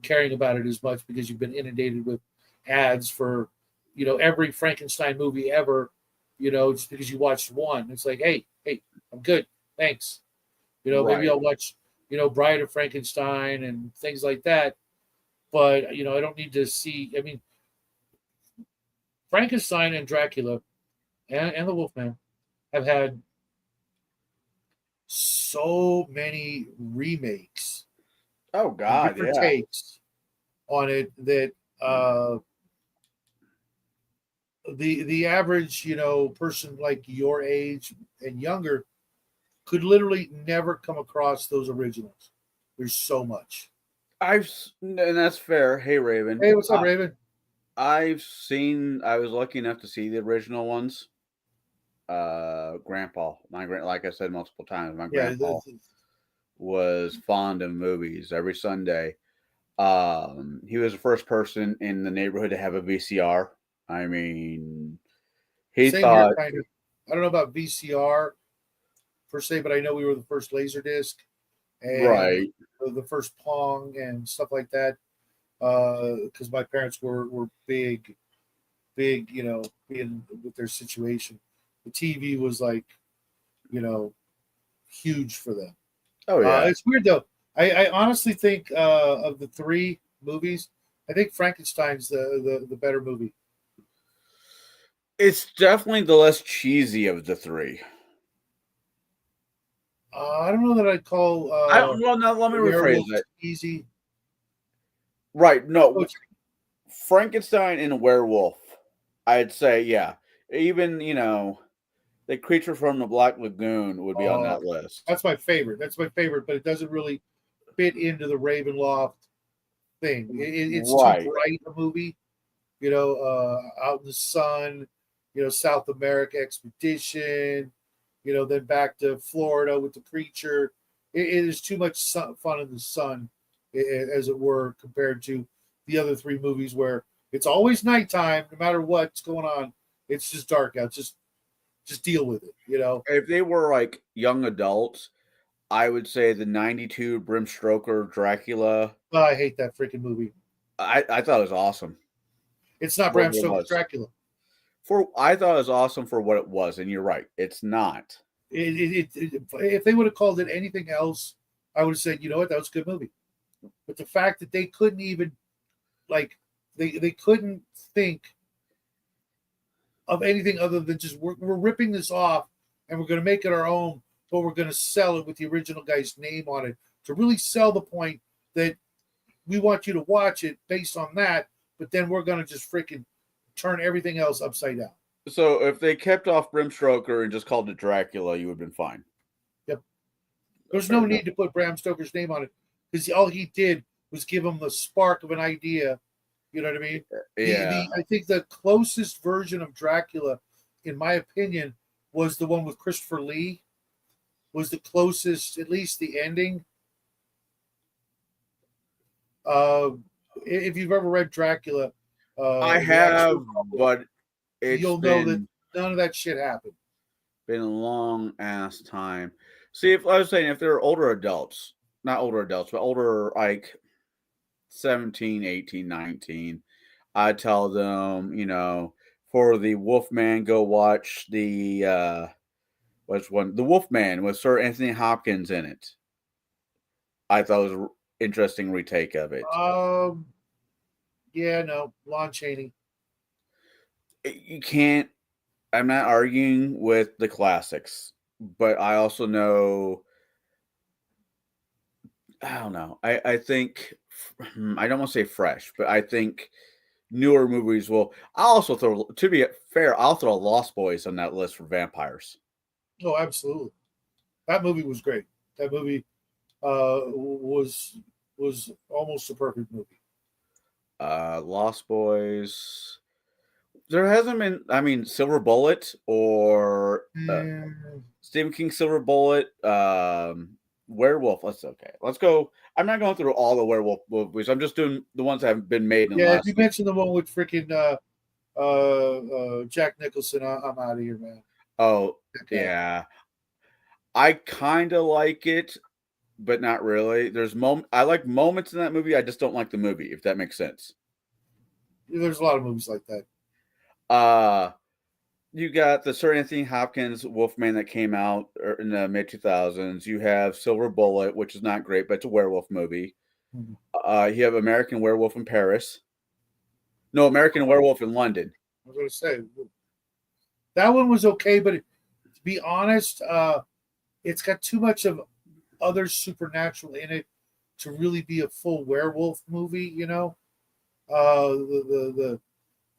caring about it as much, because you've been inundated with ads for, every Frankenstein movie ever, just because you watched one. It's like, hey, I'm good. Thanks. Maybe right I'll watch, Bride of Frankenstein and things like that. But, I don't need to see, I mean, Frankenstein and Dracula and the Wolfman have had so many remakes oh and god different yeah takes on it that the average person like your age and younger could literally never come across those originals. There's so much. and that's fair. Hey Raven, Hey, what's up, Raven? I was lucky enough to see the original ones. Grandpa, like I said multiple times, my Yeah, grandpa was fond of movies every Sunday. He was the first person in the neighborhood to have a VCR. I mean, he same here, thought, kind of. I don't know about VCR per se, but I know we were the first Laserdisc and right. the first Pong and stuff like that. Because my parents were big, being with their situation. The TV was like, you know, huge for them. Oh yeah, It's weird though. I honestly think of the three movies, I think Frankenstein's the better movie. it's definitely the less cheesy of the three. I don't know that I'd call I don't. Well, now let me rephrase werewolf that. easy. Right. Oh, No, Frankenstein and a werewolf. I'd say, yeah. Even, the creature from the Black Lagoon would be on oh, that list. that's my favorite. That's my favorite, but it doesn't really fit into the Ravenloft thing. It's too Right. bright a movie. Out in the sun. South America expedition. Then back to Florida with the creature. It is too much fun in the sun, as it were, compared to the other three movies where it's always nighttime, no matter what's going on. It's just dark out. Just deal with it. If they were like young adults, I would say the 92 Bram Stoker Dracula. Oh, I hate that freaking movie. I thought it was awesome It's not for Bram what it Stoker's was. Dracula. I thought it was awesome for what it was, and you're right, it's not. If they would have called it anything else, I would have said, you know what, that was a good movie. But the fact that they couldn't even like they couldn't think of anything other than just we're ripping this off and we're going to make it our own, but we're going to sell it with the original guy's name on it to really sell the point that we want you to watch it based on that, but then we're going to just freaking turn everything else upside down. So if they kept off Bram Stoker and just called it Dracula, you would have been fine. Yep. There's Fair no enough. need to put Bram Stoker's name on it because all he did was give him the spark of an idea. You know what I mean? Yeah, I think the closest version of Dracula, in my opinion, was the one with Christopher Lee. Was the closest, at least the ending. Uh, if you've ever read Dracula, I the actual have, novel, but it's you'll know that been none of that shit happened. a long ass time. See, if I was saying if they're older adults, not older adults, but older like 17, 18, 19, I tell them, for the Wolfman, go watch the what's one? The Wolfman with Sir Anthony Hopkins in it. I thought it was an interesting retake of it. Um, yeah, no, Lon Chaney. You can't. I'm not arguing with the classics, but I also know. I don't know. I think I don't want to say fresh, but I think newer movies will. I also throw. To be fair, I'll throw Lost Boys on that list for vampires. Oh, absolutely. That movie was great. That movie was almost a perfect movie. Lost Boys. There hasn't been. I mean, Silver Bullet or Mm, Stephen King Silver Bullet. Werewolf. Let's okay. Let's go. I'm not going through all the werewolf movies. I'm just doing the ones that have been made in the yeah, if you last. mention the one with freaking Jack Nicholson, I'm out of here, man. Oh That guy. yeah, I kind of like it, but not really. I like moments in that movie. I just don't like the movie. If that makes sense. There's a lot of movies like that. Uh you got the Sir Anthony Hopkins Wolfman that came out in the mid 2000s. You have Silver Bullet, which is not great, but it's a werewolf movie. Mhm. You have American Werewolf in Paris. No, American Werewolf in London. I was going to say that one was okay, but to be honest, it's got too much of other supernatural in it to really be a full werewolf movie.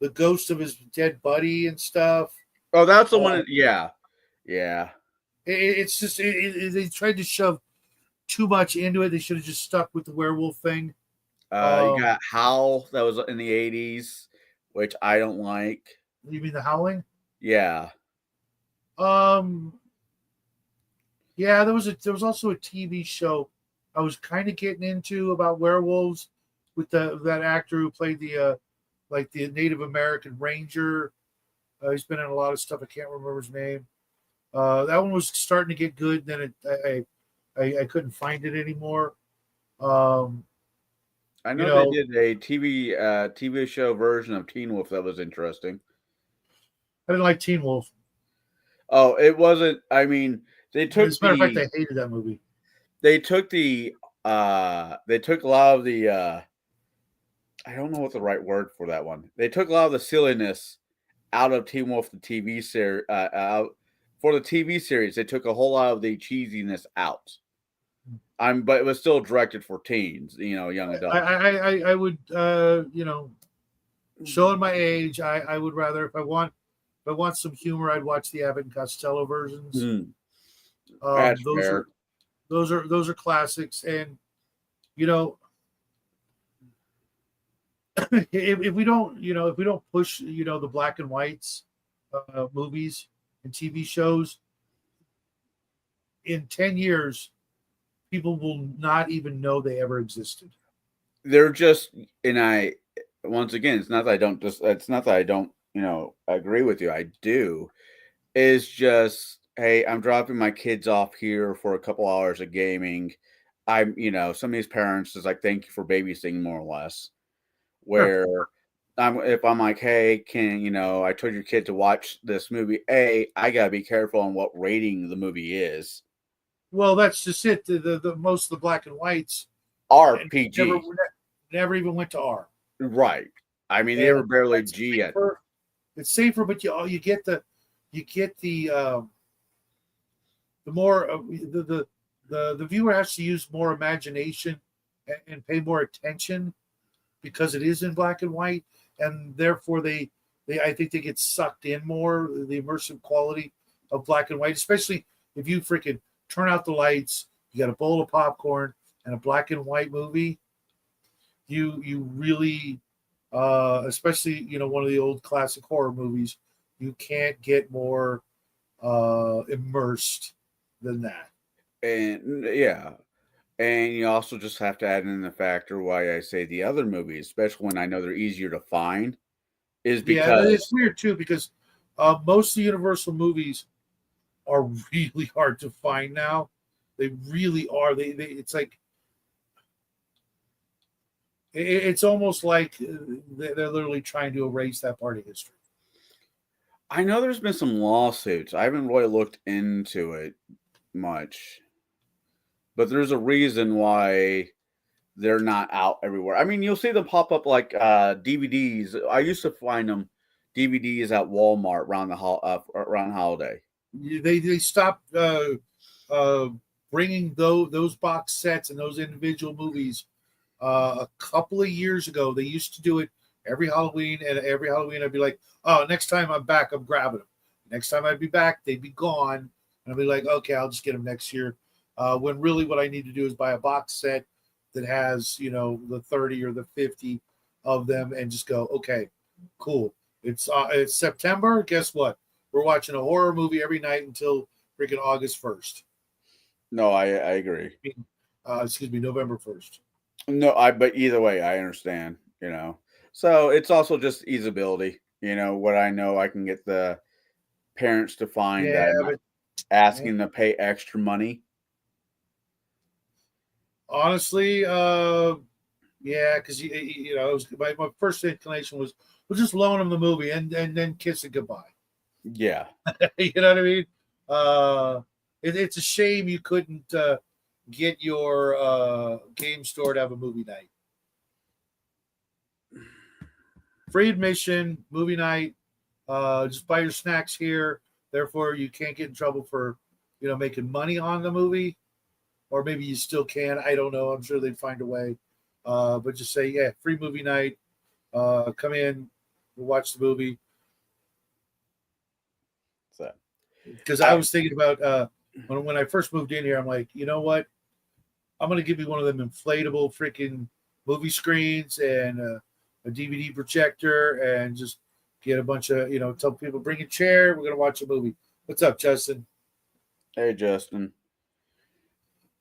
The ghost of his dead buddy and stuff. Oh, that's the Uh, one. Yeah, yeah. it's just they tried to shove too much into it. They should have just stuck with the werewolf thing. You Um, got Howl that was in the 80s, which I don't like. you mean the Howling? Yeah. Um, yeah, there was also a TV show I was kind of getting into about werewolves with that actor who played the Native American Ranger. He's been in a lot of stuff. I can't remember his name. That one was starting to get good. Then I couldn't find it anymore. Um, I you know they know, did a TV show version of Teen Wolf that was interesting. I didn't like Teen Wolf. Oh, it wasn't. I mean, they As took a matter of fact, the I hated that movie. they took the they took a lot of the I don't know what the right word for that one. They took a lot of the silliness out of Teen Wolf the TV series out for the TV series. They took a whole lot of the cheesiness out. but it was still directed for teens, young I adults. I I, I would showing my age, I would rather if I want some humor, I'd watch the Abbott and Costello versions. Mm, Um, that's those are fair. those are classics, and you know if we don't if we don't push the black and whites movies and TV shows in 10 years, people will not even know they ever existed. They're just, and I, once again, it's not that I don't, agree with you. I do. It's just, hey, I'm dropping my kids off here for a couple hours of gaming. Some of these parents is like, thank you for babysitting, more or less. Sure. Where if I'm like, hey, I told your kid to watch this movie. I gotta be careful on what rating the movie is. Well, that's just it. The most of the black and whites never RPG, never even went to R. right? I mean, they And were barely that's G at. safer. It's safer, but you get the the more the viewer has to use more imagination and pay more attention because it is in black and white, and therefore they I think they get sucked in more the immersive quality of black and white, especially if you freaking turn out the lights, you got a bowl of popcorn and a black and white movie. You really especially one of the old classic horror movies, you can't get more immersed than that. And yeah, and you also just have to add in the factor why I say the other movies, especially when I know they're easier to find, is Yeah, it's because weird too because most of the Universal movies are really hard to find now. They really are. They it's like it's almost like they're literally trying to erase that part of history. I know there's been some lawsuits. I haven't really looked into it much, but there's a reason why they're not out everywhere. I mean, you'll see them pop up like DVDs. I used to find them DVDs at Walmart around holiday. They stopped uh, bringing those box sets and those individual movies a couple of years ago. They used to do it every Halloween, and every Halloween I'd be like, "Oh, next time I'm back, I'm grabbing them." Next time I'd be back, they'd be gone, and I'd be like, "Okay, I'll just get them next year." When really what I need to do is buy a box set that has the 30 or the 50 of them, and just go, "Okay, cool. It's September. Guess what? We're watching a horror movie every night until freaking August 1st. No, I agree. Excuse me, November 1st. No, but either way, I understand. So it's also just easeability. What I know, I can get the parents to find Yeah, that I'm not but asking to pay extra money. honestly, yeah, because it was, my first inclination was we'll just loan them the movie and then kiss it goodbye. Yeah. You know what I mean? Uh, it's a shame you couldn't get your game store to have a movie night. Free admission, movie night. Just buy your snacks here. Therefore, you can't get in trouble for making money on the movie, or maybe you still can. I don't know. I'm sure they'd find a way. But just say, yeah, free movie night. Come in, we'll watch the movie. So Because I I was thinking about when I first moved in here, I'm like, you know what? I'm gonna give you one of them inflatable freaking movie screens and a DVD projector, and just get a bunch of tell people bring a chair. We're gonna watch a movie. What's up, Justin? Hey, Justin.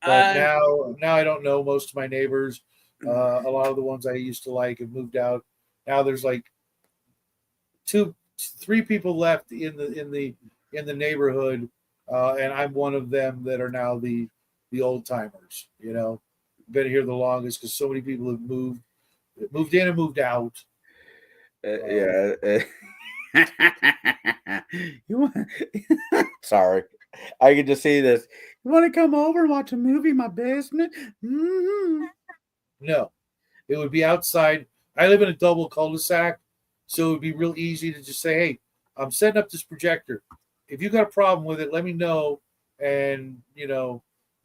But I now I don't know most of my neighbors. A lot of the ones I used to like have moved out. Now there's like three people left in the neighborhood, and I'm one of them that are now the old timers. Been here the longest because so many people have moved in and moved out. Uh, yeah. You want? Sorry, I could just see this. You want to come over and watch a movie in my basement? Hmm. no, it would be outside. I live in a double cul-de-sac, so it would be real easy to just say, "Hey, I'm setting up this projector. If you got a problem with it, let me know." And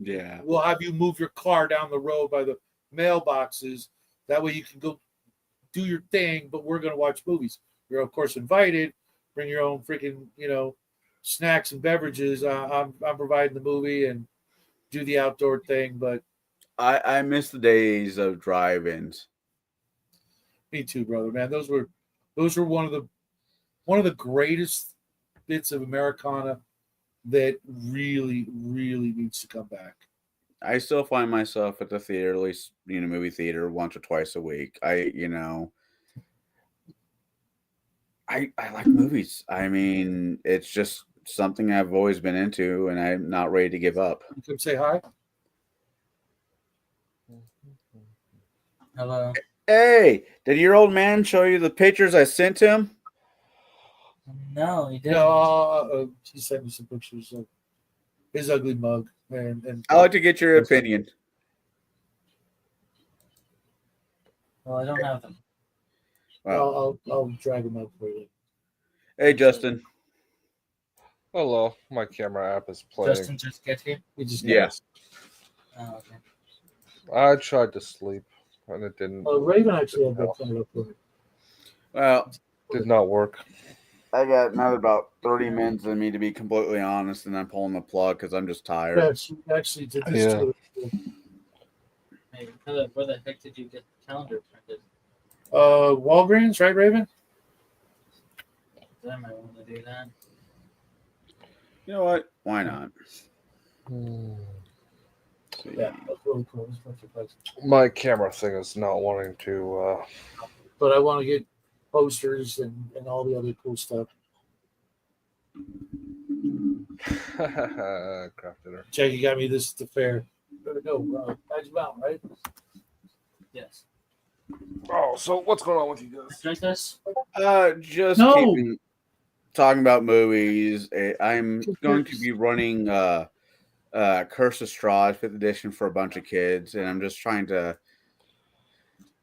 Yeah. We'll have you move your car down the road by the mailboxes. That way you can go do your thing, but we're going to watch movies. You're, of course, invited. Bring your own freaking, snacks and beverages. I'm providing the movie and do the outdoor thing, but I miss the days of drive-ins. me too, brother, man. Those were one of the greatest bits of Americana that really, really needs to come back. I still find myself at the theater, at least movie theater, once or twice a week. I like movies. I mean, it's just something I've always been into, and I'm not ready to give up. You come say hi. Hello. Hey, did your old man show you the pictures I sent him? No, he didn't. No, he sent me some pictures of his ugly mug, and I'd like to get your opinion. Well, I don't have them. Wow. I'll drag him up for you. Hey, Justin. Hello, my camera app is playing. Justin just get here. He just Yeah. Oh, okay. I tried to sleep and it didn't. Raven actually had that coming up for me. Well, Did not work. I got another about 30 minutes in me, to be completely honest, and I'm pulling the plug because I'm just tired. Yeah, she actually did this Yeah. too. Hey, where the heck did you get the calendar printed? Walgreens, right, Raven? I might want to do that. You know what? Why not? Yeah, that's really cool. That's perfect place. My camera thing is not wanting to. But I want to get posters and all the other cool stuff. Crafted her. Jackie got me this at the fair. No, Badge Mountain, right? Yes. Oh, so what's going on with you guys? Drink this? Just No. keeping talking about movies. I'm going to be running Curse of Strahd 5th edition for a bunch of kids, and I'm just trying to,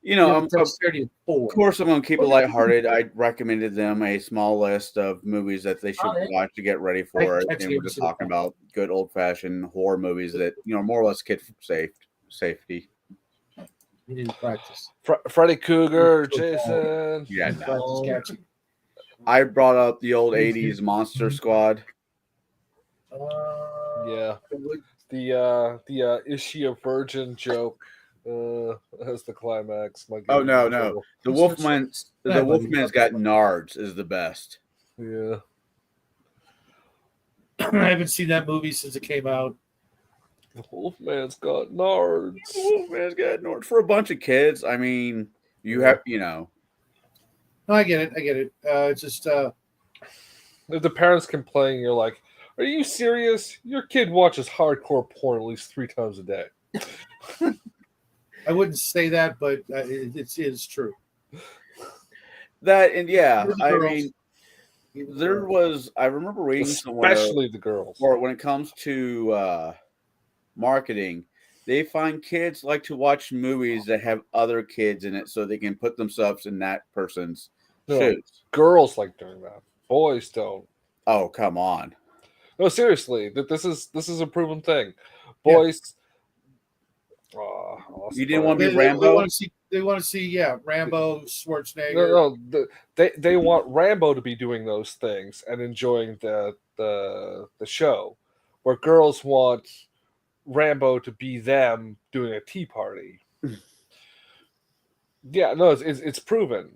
Yeah, dexterity of 4. of course, I'm going to keep it lighthearted. I recommended them a small list of movies that they should watch to get ready for it, and we're just talking about good old-fashioned horror movies that more or less kid safety. You need to practice. Freddy Cougar, Jason. Yeah, no. Practice catching. I brought up the old '80s Monster Squad. Yeah. The is she a virgin joke as the climax. Oh no. The Wolfman's got nards is the best. Yeah. I haven't seen that movie since it came out. The Wolfman's got nards. The Wolfman's got nards for a bunch of kids. I mean, you have No, I get it. It's just if the parents complain, you're like, "Are you serious? Your kid watches hardcore porn at least 3 times a day." I wouldn't say that, but it is true. that, and yeah, Even I girls. mean, there was. I remember reading somewhere, Especially the girls. or when it comes to marketing, they find kids like to watch movies that have other kids in it, so they can put themselves in that person's shoes. Girls like doing that. Boys don't. Oh, come on. No, seriously, this is a proven thing. Boys. You didn't want to be They Rambo? want to see, Rambo, Schwarzenegger. No, they want Rambo to be doing those things and enjoying the show, where girls want Rambo to be them doing a tea party. Yeah, no, it's proven.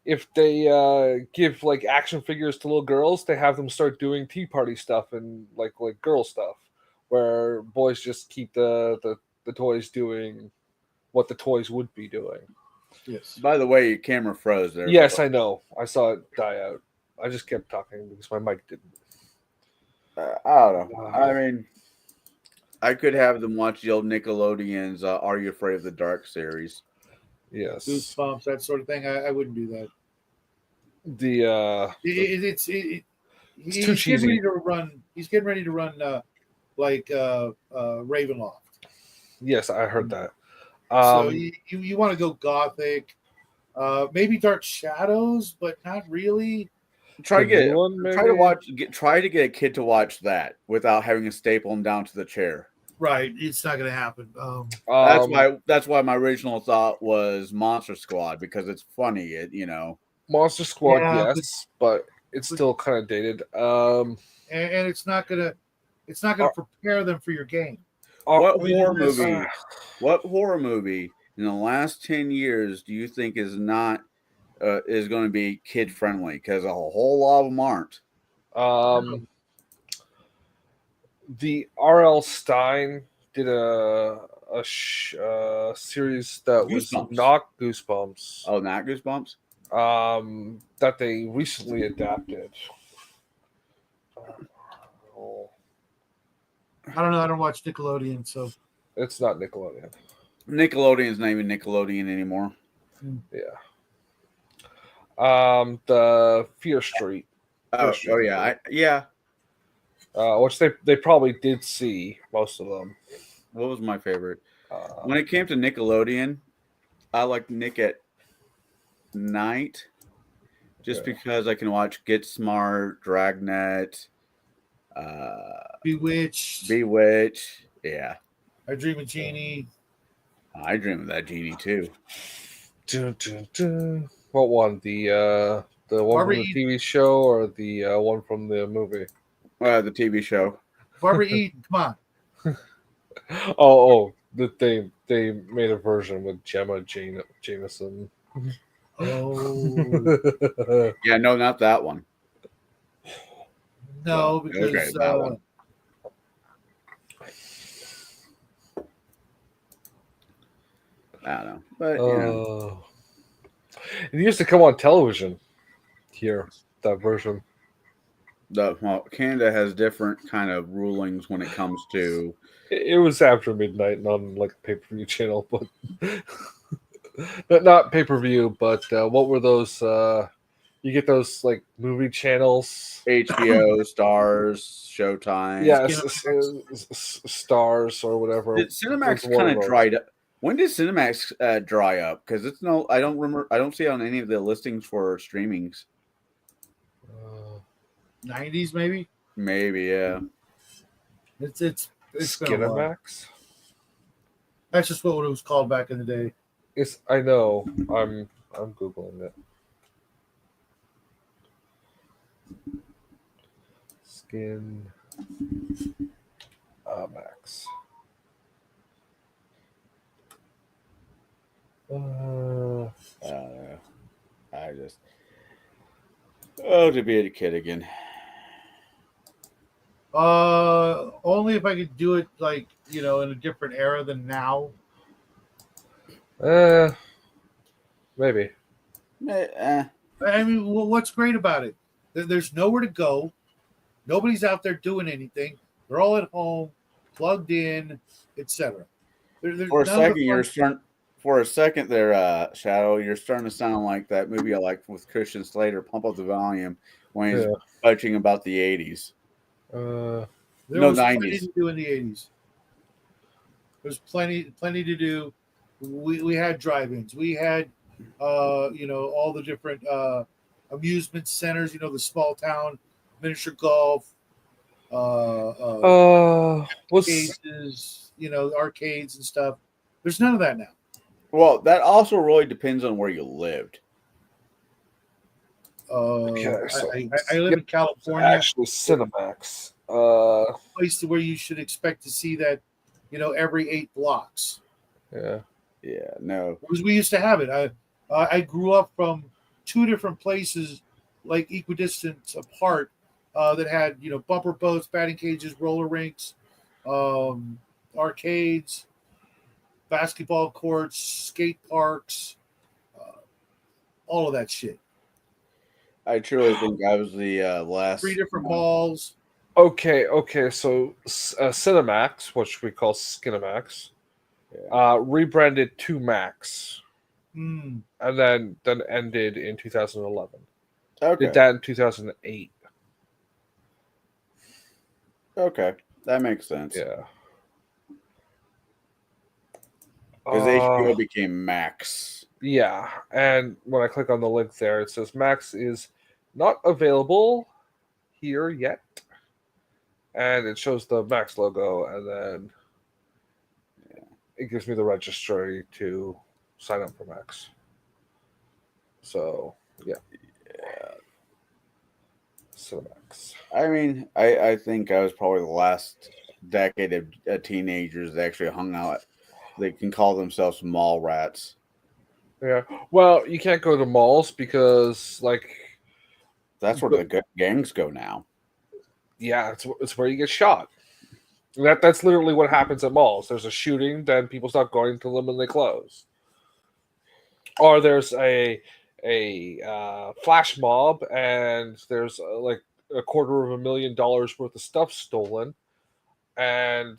If they give like action figures to little girls, they have them start doing tea party stuff and like girl stuff, where boys just keep the toys doing what the toys would be doing. Yes. By the way, your camera froze there. Yes, I know. I saw it die out. I just kept talking because my mic didn't. I don't know. I mean, I could have them watch the old Nickelodeon's "Are You Afraid of the Dark" series. Yes. Goosebumps, that sort of thing. I wouldn't do that. It's too He's cheesy. getting ready to run. He's getting ready to run like Ravenloft. Yes, I heard that. So you want to go gothic, maybe Dark Shadows, but not really. Try The to new one, try to maybe? try to get a kid to watch that without having to staple him down to the chair. Right. It's not going to happen. That's why my original thought was Monster Squad because it's funny. Monster Squad, Yeah, yes, but it's but- still kind of dated. and it's not going to prepare them for your game. What I mean, horror this- movie? What horror movie in the last 10 years do you think is not is going to be kid friendly? Because a whole lot of them aren't. The R.L. Stein did series that was Goosebumps. not Goosebumps. Oh, not Goosebumps. That they recently adapted. Oh, I don't know. I don't watch Nickelodeon, so it's not Nickelodeon. Nickelodeon's not even Nickelodeon anymore. Yeah. The Fear Street. Oh, yeah. Which they probably did see most of them. What was my favorite? Uh, When it came to Nickelodeon, I like Nick at Night, just Yeah. because I can watch Get Smart, Dragnet, Bewitched, Bewitch. Yeah, I Dream of Jeannie. I dream of that genie too. dun, dun, dun. What one? The one Barbara from the Eden. TV show or the one from the movie? The TV show. Barbara Eden, come on. That they made a version with Gemma Jameson. Oh Yeah, no, not that one. no, Okay, because that one. I don't know, but It used to come on television here, that version. Canada has different kind of rulings when it comes to. It was after midnight and on like a pay-per-view channel, but not pay-per-view, but what were those? You get those like movie channels. HBO, Stars, Showtime. Yeah, Cinemax. Stars or whatever. Did was Cinemax one kind of those. dried up? When did Cinemax dry up? Because it's no, I don't remember. I don't see it on any of the listings for streamings. 90s maybe. Maybe, yeah. It's been a while. Skinamax. That's just what it was called back in the day. I know. I'm googling it. Skin Max. I just to be a kid again. Only if I could do it like in a different era than now. Maybe. I mean, what's great about it? There's nowhere to go. Nobody's out there doing anything. They're all at home, plugged in, etc. For a second there, Shadow, you're starting to sound like that movie I like with Christian Slater, Pump Up the Volume, when he's touching about the 80s. There was 90s. plenty to do in the 80s. There's plenty to do. We had drive-ins. We had all the different amusement centers. The small town miniature golf. Cases, arcades and stuff. There's none of that now. Well, that also really depends on where you lived. I live in California. Actually, Cinemax. Place where you should expect to see that, every 8 blocks. Yeah. Yeah. No. Because we used to have it. I grew up from 2 different places, like equidistant apart, that had bumper boats, batting cages, roller rinks, arcades, basketball courts, skate parks, all of that shit. I truly think I was the last 3 different malls. Okay. So Cinemax, which we call Skinemax, rebranded to Max, and then ended in 2011. Okay. Did that in 2008. Okay, that makes sense. Yeah. Because HBO became Max. Yeah, and when I click on the link there, it says Max is Not available here yet. And it shows the Max logo, and then it gives me the registry to sign up for Max. So, yeah. Cinemax. I mean, I think I was probably the last decade of teenagers that actually hung out. They can call themselves mall rats. Yeah. Well, you can't go to malls because, like, That's where the gangs go now. yeah, it's where you get shot. That's literally what happens at malls. There's a shooting, then people stop going to them and they close. Or there's a flash mob and there's like $250,000 worth of stuff stolen, and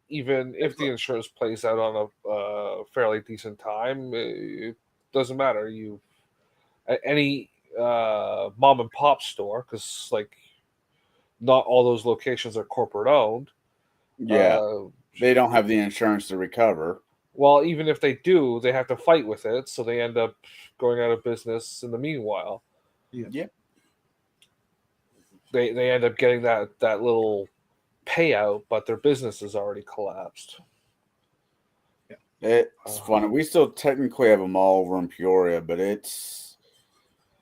even if the insurance plays out on a fairly decent time, it doesn't matter. You any mom and pop store, because like not all those locations are corporate owned. Yeah, Uh, they don't have the insurance to recover. well, even if they do, they have to fight with it, so they end up going out of business in the meanwhile. Yeah, They end up getting that little payout, but their business has already collapsed. it's funny. We still technically have a mall over in Peoria, but it's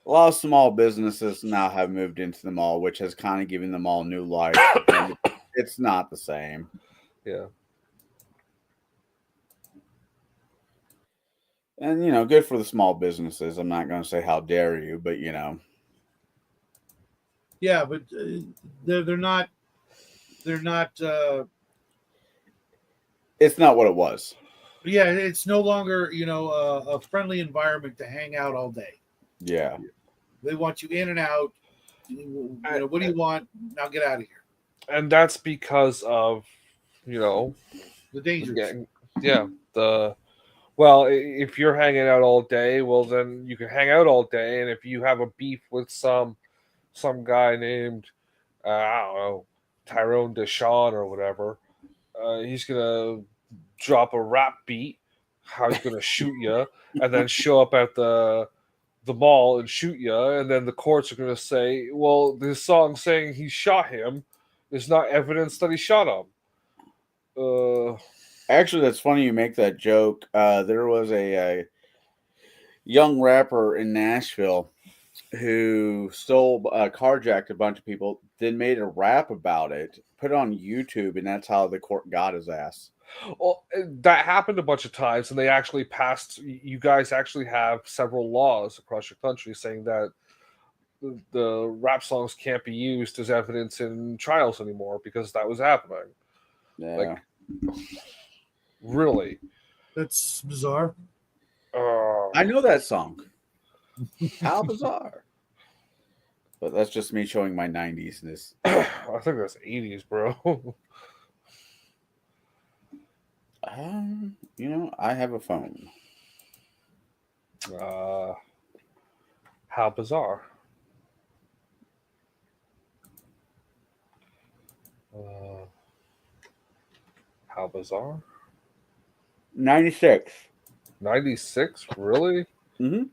a lot of small businesses now have moved into the mall, which has kind of given them all new life. And it's not the same. Yeah. And good for the small businesses. I'm not going to say how dare you, but Yeah, but they're not. They're not. it's not what it was. Yeah, it's no longer a friendly environment to hang out all day. Yeah. They want you in and out. What do you want? Now get out of here. And that's because of The dangers. if you're hanging out all day, well then you can hang out all day, and if you have a beef with some guy named I don't know, Tyrone Deshawn or whatever, he's gonna drop a rap beat, how he's gonna shoot you, and then show up at the mall and shoot you, and then the courts are gonna say, well, this song saying he shot him is not evidence that he shot him. Actually, that's funny you make that joke. There was a young rapper in Nashville who carjacked a bunch of people, then made a rap about it, put it on YouTube, and that's how the court got his ass. Well, that happened a bunch of times, and they actually passed. You guys actually have several laws across your country saying that the rap songs can't be used as evidence in trials anymore because that was happening. Yeah. Like, really? That's bizarre. I know that song. How bizarre. But that's just me showing my 90s-ness. I think that's 80s, bro. I have a phone. How bizarre. How bizarre. 96. 96? Really? Mm-hmm.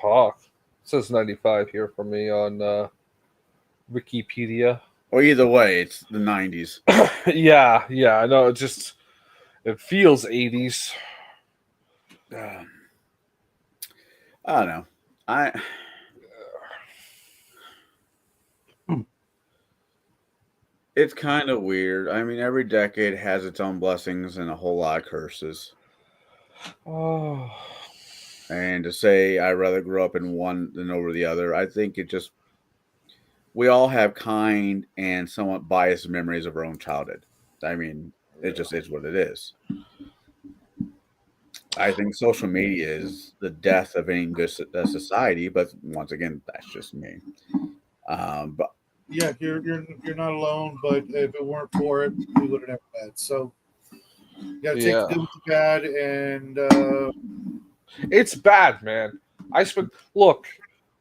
Fuck. It says 95 here for me on Wikipedia. Well, either way, it's the 90s. yeah, I know. It feels 80s. I don't know. It's kind of weird. I mean, every decade has its own blessings and a whole lot of curses. Oh. And to say I rather grow up in one than over the other, I think we all have kind and somewhat biased memories of our own childhood. I mean, it just is what it is. I think social media is the death of any good society, but once again, that's just me. But Yeah, you're not alone. But if it weren't for it, we would have never met. So you got to take the good with the bad, and it's bad, man. Look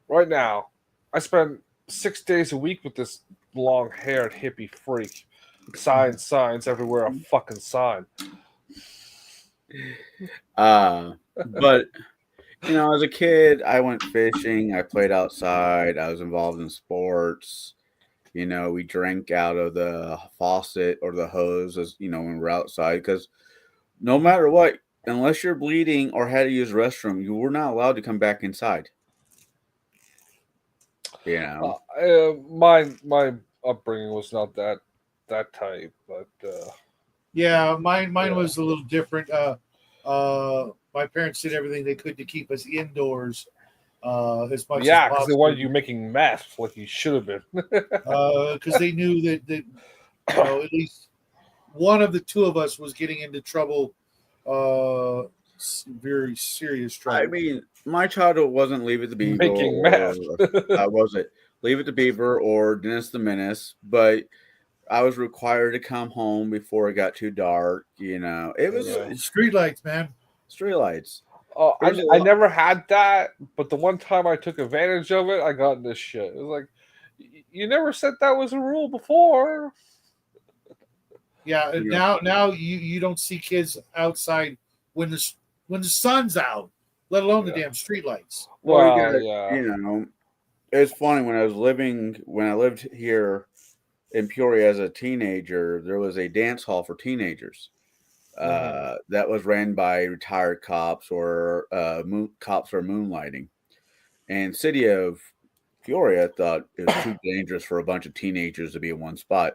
right now. I spend 6 days a week with this long-haired hippie freak. Signs everywhere. A fucking sign. but As a kid, I went fishing. I played outside. I was involved in sports. We drank out of the faucet or the hose as when we're outside because no matter what, unless you're bleeding or had to use the restroom, you were not allowed to come back inside. You know. My upbringing was not that type, but Yeah, mine yeah, was a little different. My parents did everything they could to keep us indoors as much as yeah, because they possible wanted you making meth like you should have been. because they knew that at least one of the two of us was getting into trouble, very serious I trouble. mean, my childhood wasn't Leave It to Beaver Making or meth. was it Leave It to Beaver or Dennis the Menace, but I was required to come home before it got too dark. It was Yeah. Street lights, man. streetlights. Oh, There's a I lot. never had that, but the one time I took advantage of it, I got in this shit. It was like, you never said that was a rule before. Yeah, and You know, now you don't see kids outside when the sun's out, let alone the Yeah. damn street lights. well, you Well, got yeah. it's funny when I lived here in Peoria as a teenager. There was a dance hall for teenagers. Mhm. That was ran by retired cops or cops for moonlighting. And city of Peoria thought it was too dangerous for a bunch of teenagers to be in one spot.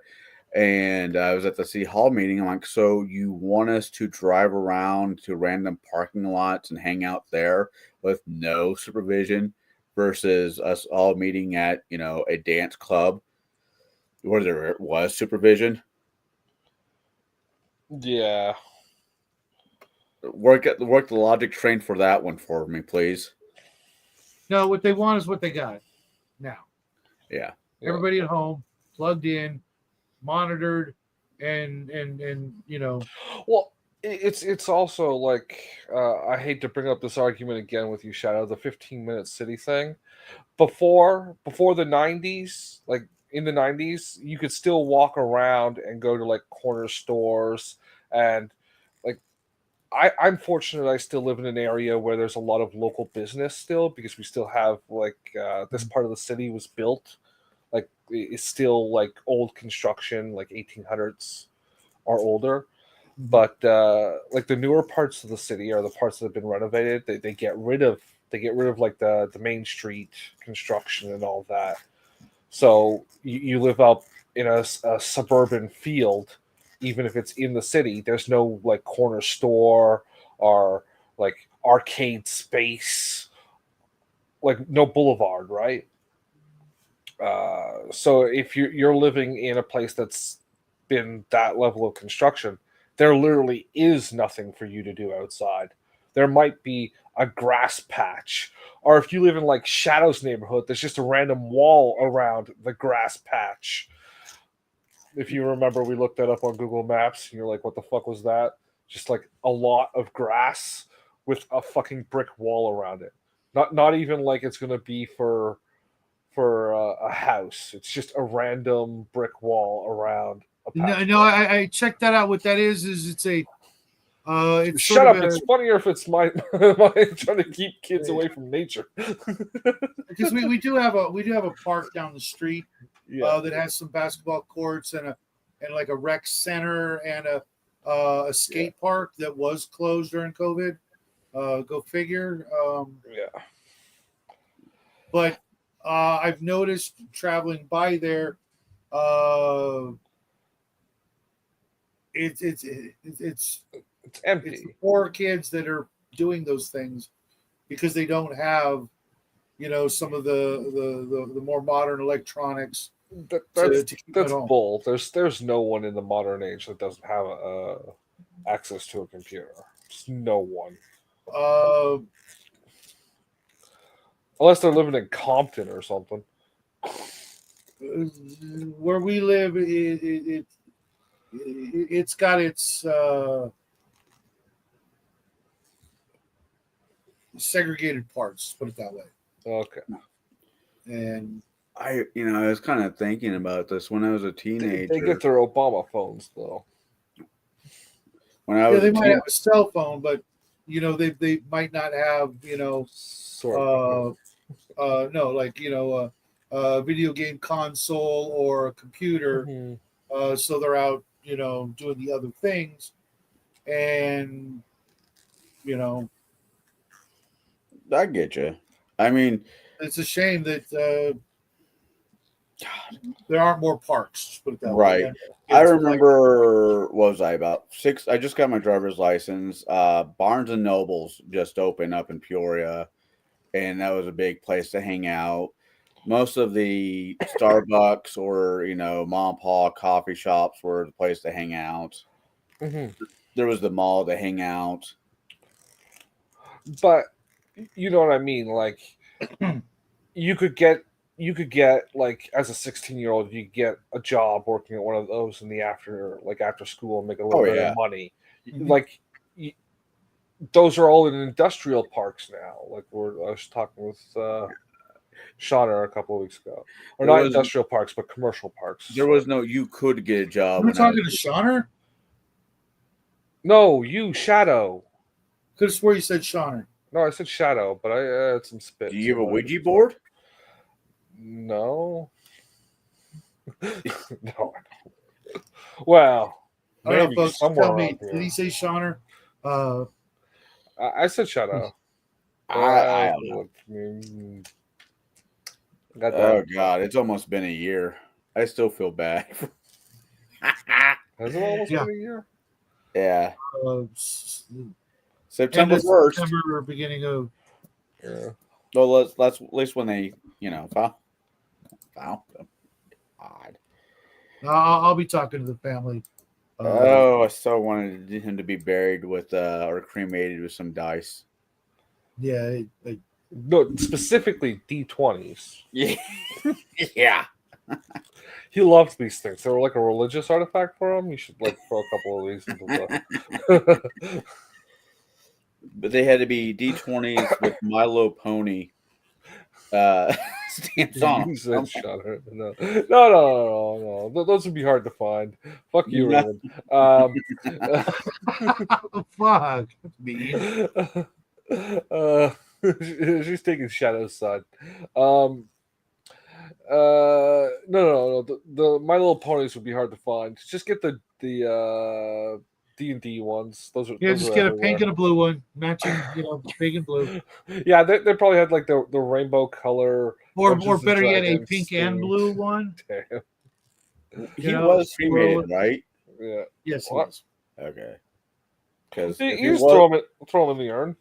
And I was at the city hall meeting. I'm like, so you want us to drive around to random parking lots and hang out there with no supervision versus us all meeting at, a dance club where there was supervision? Yeah. Work the logic train for that one for me, please. No, what they want is what they got now. Yeah. Yeah. Everybody at home, plugged in, monitored, and Well, it's also like I hate to bring up this argument again with you, Shadow, the 15-minute city thing. Before the 90s, like in the 90s, you could still walk around and go to like corner stores and like I'm fortunate I still live in an area where there's a lot of local business still because we still have like this part of the city was built like it's still like old construction like 1800s or older, but like the newer parts of the city are the parts that have been renovated. They get rid of like the main street construction and all that. So you live out in a suburban field, even if it's in the city. There's no like corner store or like arcade space, like no boulevard, right? So if you're living in a place that's been that level of construction, there literally is nothing for you to do outside. There might be a grass patch, or if you live in like Shadow's neighborhood, there's just a random wall around the grass patch. If you remember, we looked that up on Google Maps, and you're like, "What the fuck was that?" Just like a lot of grass with a fucking brick wall around it. Not even like it's gonna be for a house. It's just a random brick wall around a patch no, of no, grass. I checked that out. What that is it's sort Shut of up! a It's funnier if it's my trying to keep kids away from nature. because we do have a park down the street Yeah, that has some basketball courts and like a rec center and a yeah, skate park that was closed during COVID. Go figure. yeah. But I've noticed traveling by there, uh, it's It's it's the empty. poor kids that are doing those things because they don't have some of the more modern electronics That, to, that's to keep them at that's home. bull. There's no one in the modern age that doesn't have access to a computer. Just no one, Uh, unless they're living in Compton or something. where we live, it's got its segregated parts, put it that way. Okay, And I was kind of thinking about this when I was a they get teenager. their Obama phones though. When I yeah, was they a might have teen, a cell phone, but they might not have Sort of. no, like a video game console or a computer. Mhm. So they're out doing the other things, and you know I get you. I mean, it's a shame that there aren't more parks. Just put it that way. right. And I kids play. remember, what was I, about 6? I just got my driver's license. Barnes and Nobles just opened up in Peoria, and that was a big place to hang out. Most of the Starbucks or, mom and pop coffee shops were the place to hang out. Mhm. There was the mall to hang out. But you know what I mean. Like you could get like as a 16-year-old, you get a job working at one of those in the after school and make a little Oh, bit yeah. of money. Mhm. Like y- those are all in industrial parks now. Like I was talking with Shauna a couple of weeks ago, or There not was industrial parks, but commercial parks. there was no you could get a job You were when I was. talking to Shauner? No, you Shadow. Could have swore you said Shauner. No, I said Shadow, but I had some spit. Do you have a so I- Ouija board? No. No. Well, I don't know, maybe folks. somewhere Tell me, around did here. he say Shauner? I said Shadow. I don't know. Got Oh that. God, it's almost been a year. I still feel bad. Has it almost Yeah. been a year? Yeah, End September of 1st. September, beginning of. Yeah. Well, that's at least when they, found them. God. I'll be talking to the family. Oh, I so wanted him to be buried with or cremated with some dice. Yeah, No, specifically D20s. Yeah, yeah. He loved these things. They were like a religious artifact for him. You should like throw a couple of these into the. But they had to be D20s with Milo Pony stamps on You said them. Shadow. No. Those would be hard to find. Fuck you, No. Raymond. fuck me. uh, she's taking Shadow's side. No. The My Little Ponies would be hard to find. Just get the D&D ones. Those Yeah, are just get a everywhere. pink and a blue one, matching, pink and blue, Yeah, they probably had like the rainbow color. or Dungeons and better yet, a Dragons pink and themed. blue one. Damn. He was swirl cremated, it. right? Yeah. Yes, he What? was. Okay. Because You just throw them in the urn.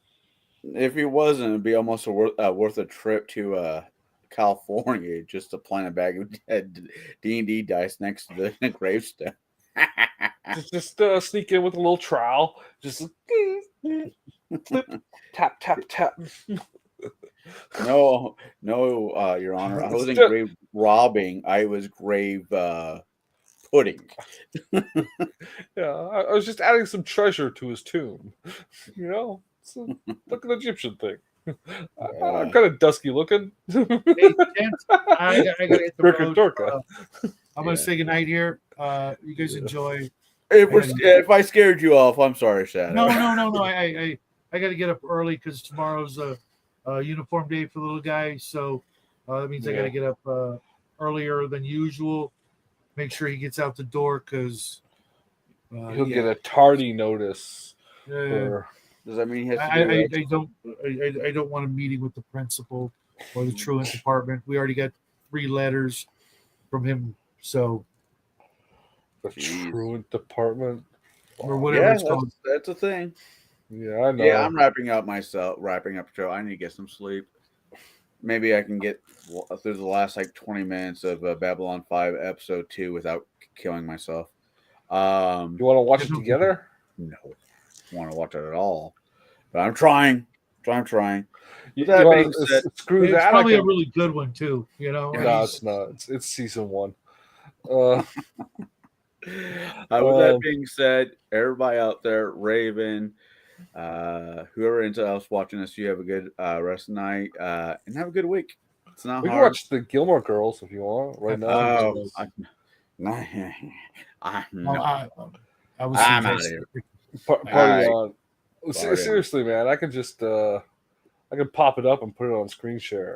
if he wasn't, it'd be almost worth a trip to California just to plant a bag of D&D dice next to the gravestone. Just sneak in with a little trowel. Just clip, tap, tap, tap. No, Your Honor. I wasn't Still- grave robbing. I was grave pudding. Yeah, I was just adding some treasure to his tomb. It's like an Egyptian thing. I'm kind of dusky looking. Hey, gents, I gotta hit the Durka, road. Durka. I'm gonna say goodnight here. You guys enjoy. If I scared you off, I'm sorry, Shadow. No. I got to get up early because tomorrow's a uniform day for the little guy. So that means I got to get up earlier than usual. Make sure he gets out the door because He'll get a tardy notice. For... Does that mean he has to do I don't want a meeting with the principal or the truant department. We already got 3 letters from him. So the truant department? or whatever it's Yeah, called. that's a thing. Yeah, I know. Yeah, I'm wrapping up the show. I need to get some sleep. Maybe I can get through the last 20 minutes of Babylon 5 episode 2 without killing myself. You want to watch it together? No, I don't want to watch it at all. But I'm trying. With that being said, screw It's that. probably a really good one too. No, it's not. It's season 1. With that being said, everybody out there, Raven, whoever else watching this, you have a good rest of the night and have a good week. It's not we hard. can watch the Gilmore Girls if you want right now. I was I'm out of here. Party on. Barred him. Seriously, man, I could just I could pop it up and put it on screen share.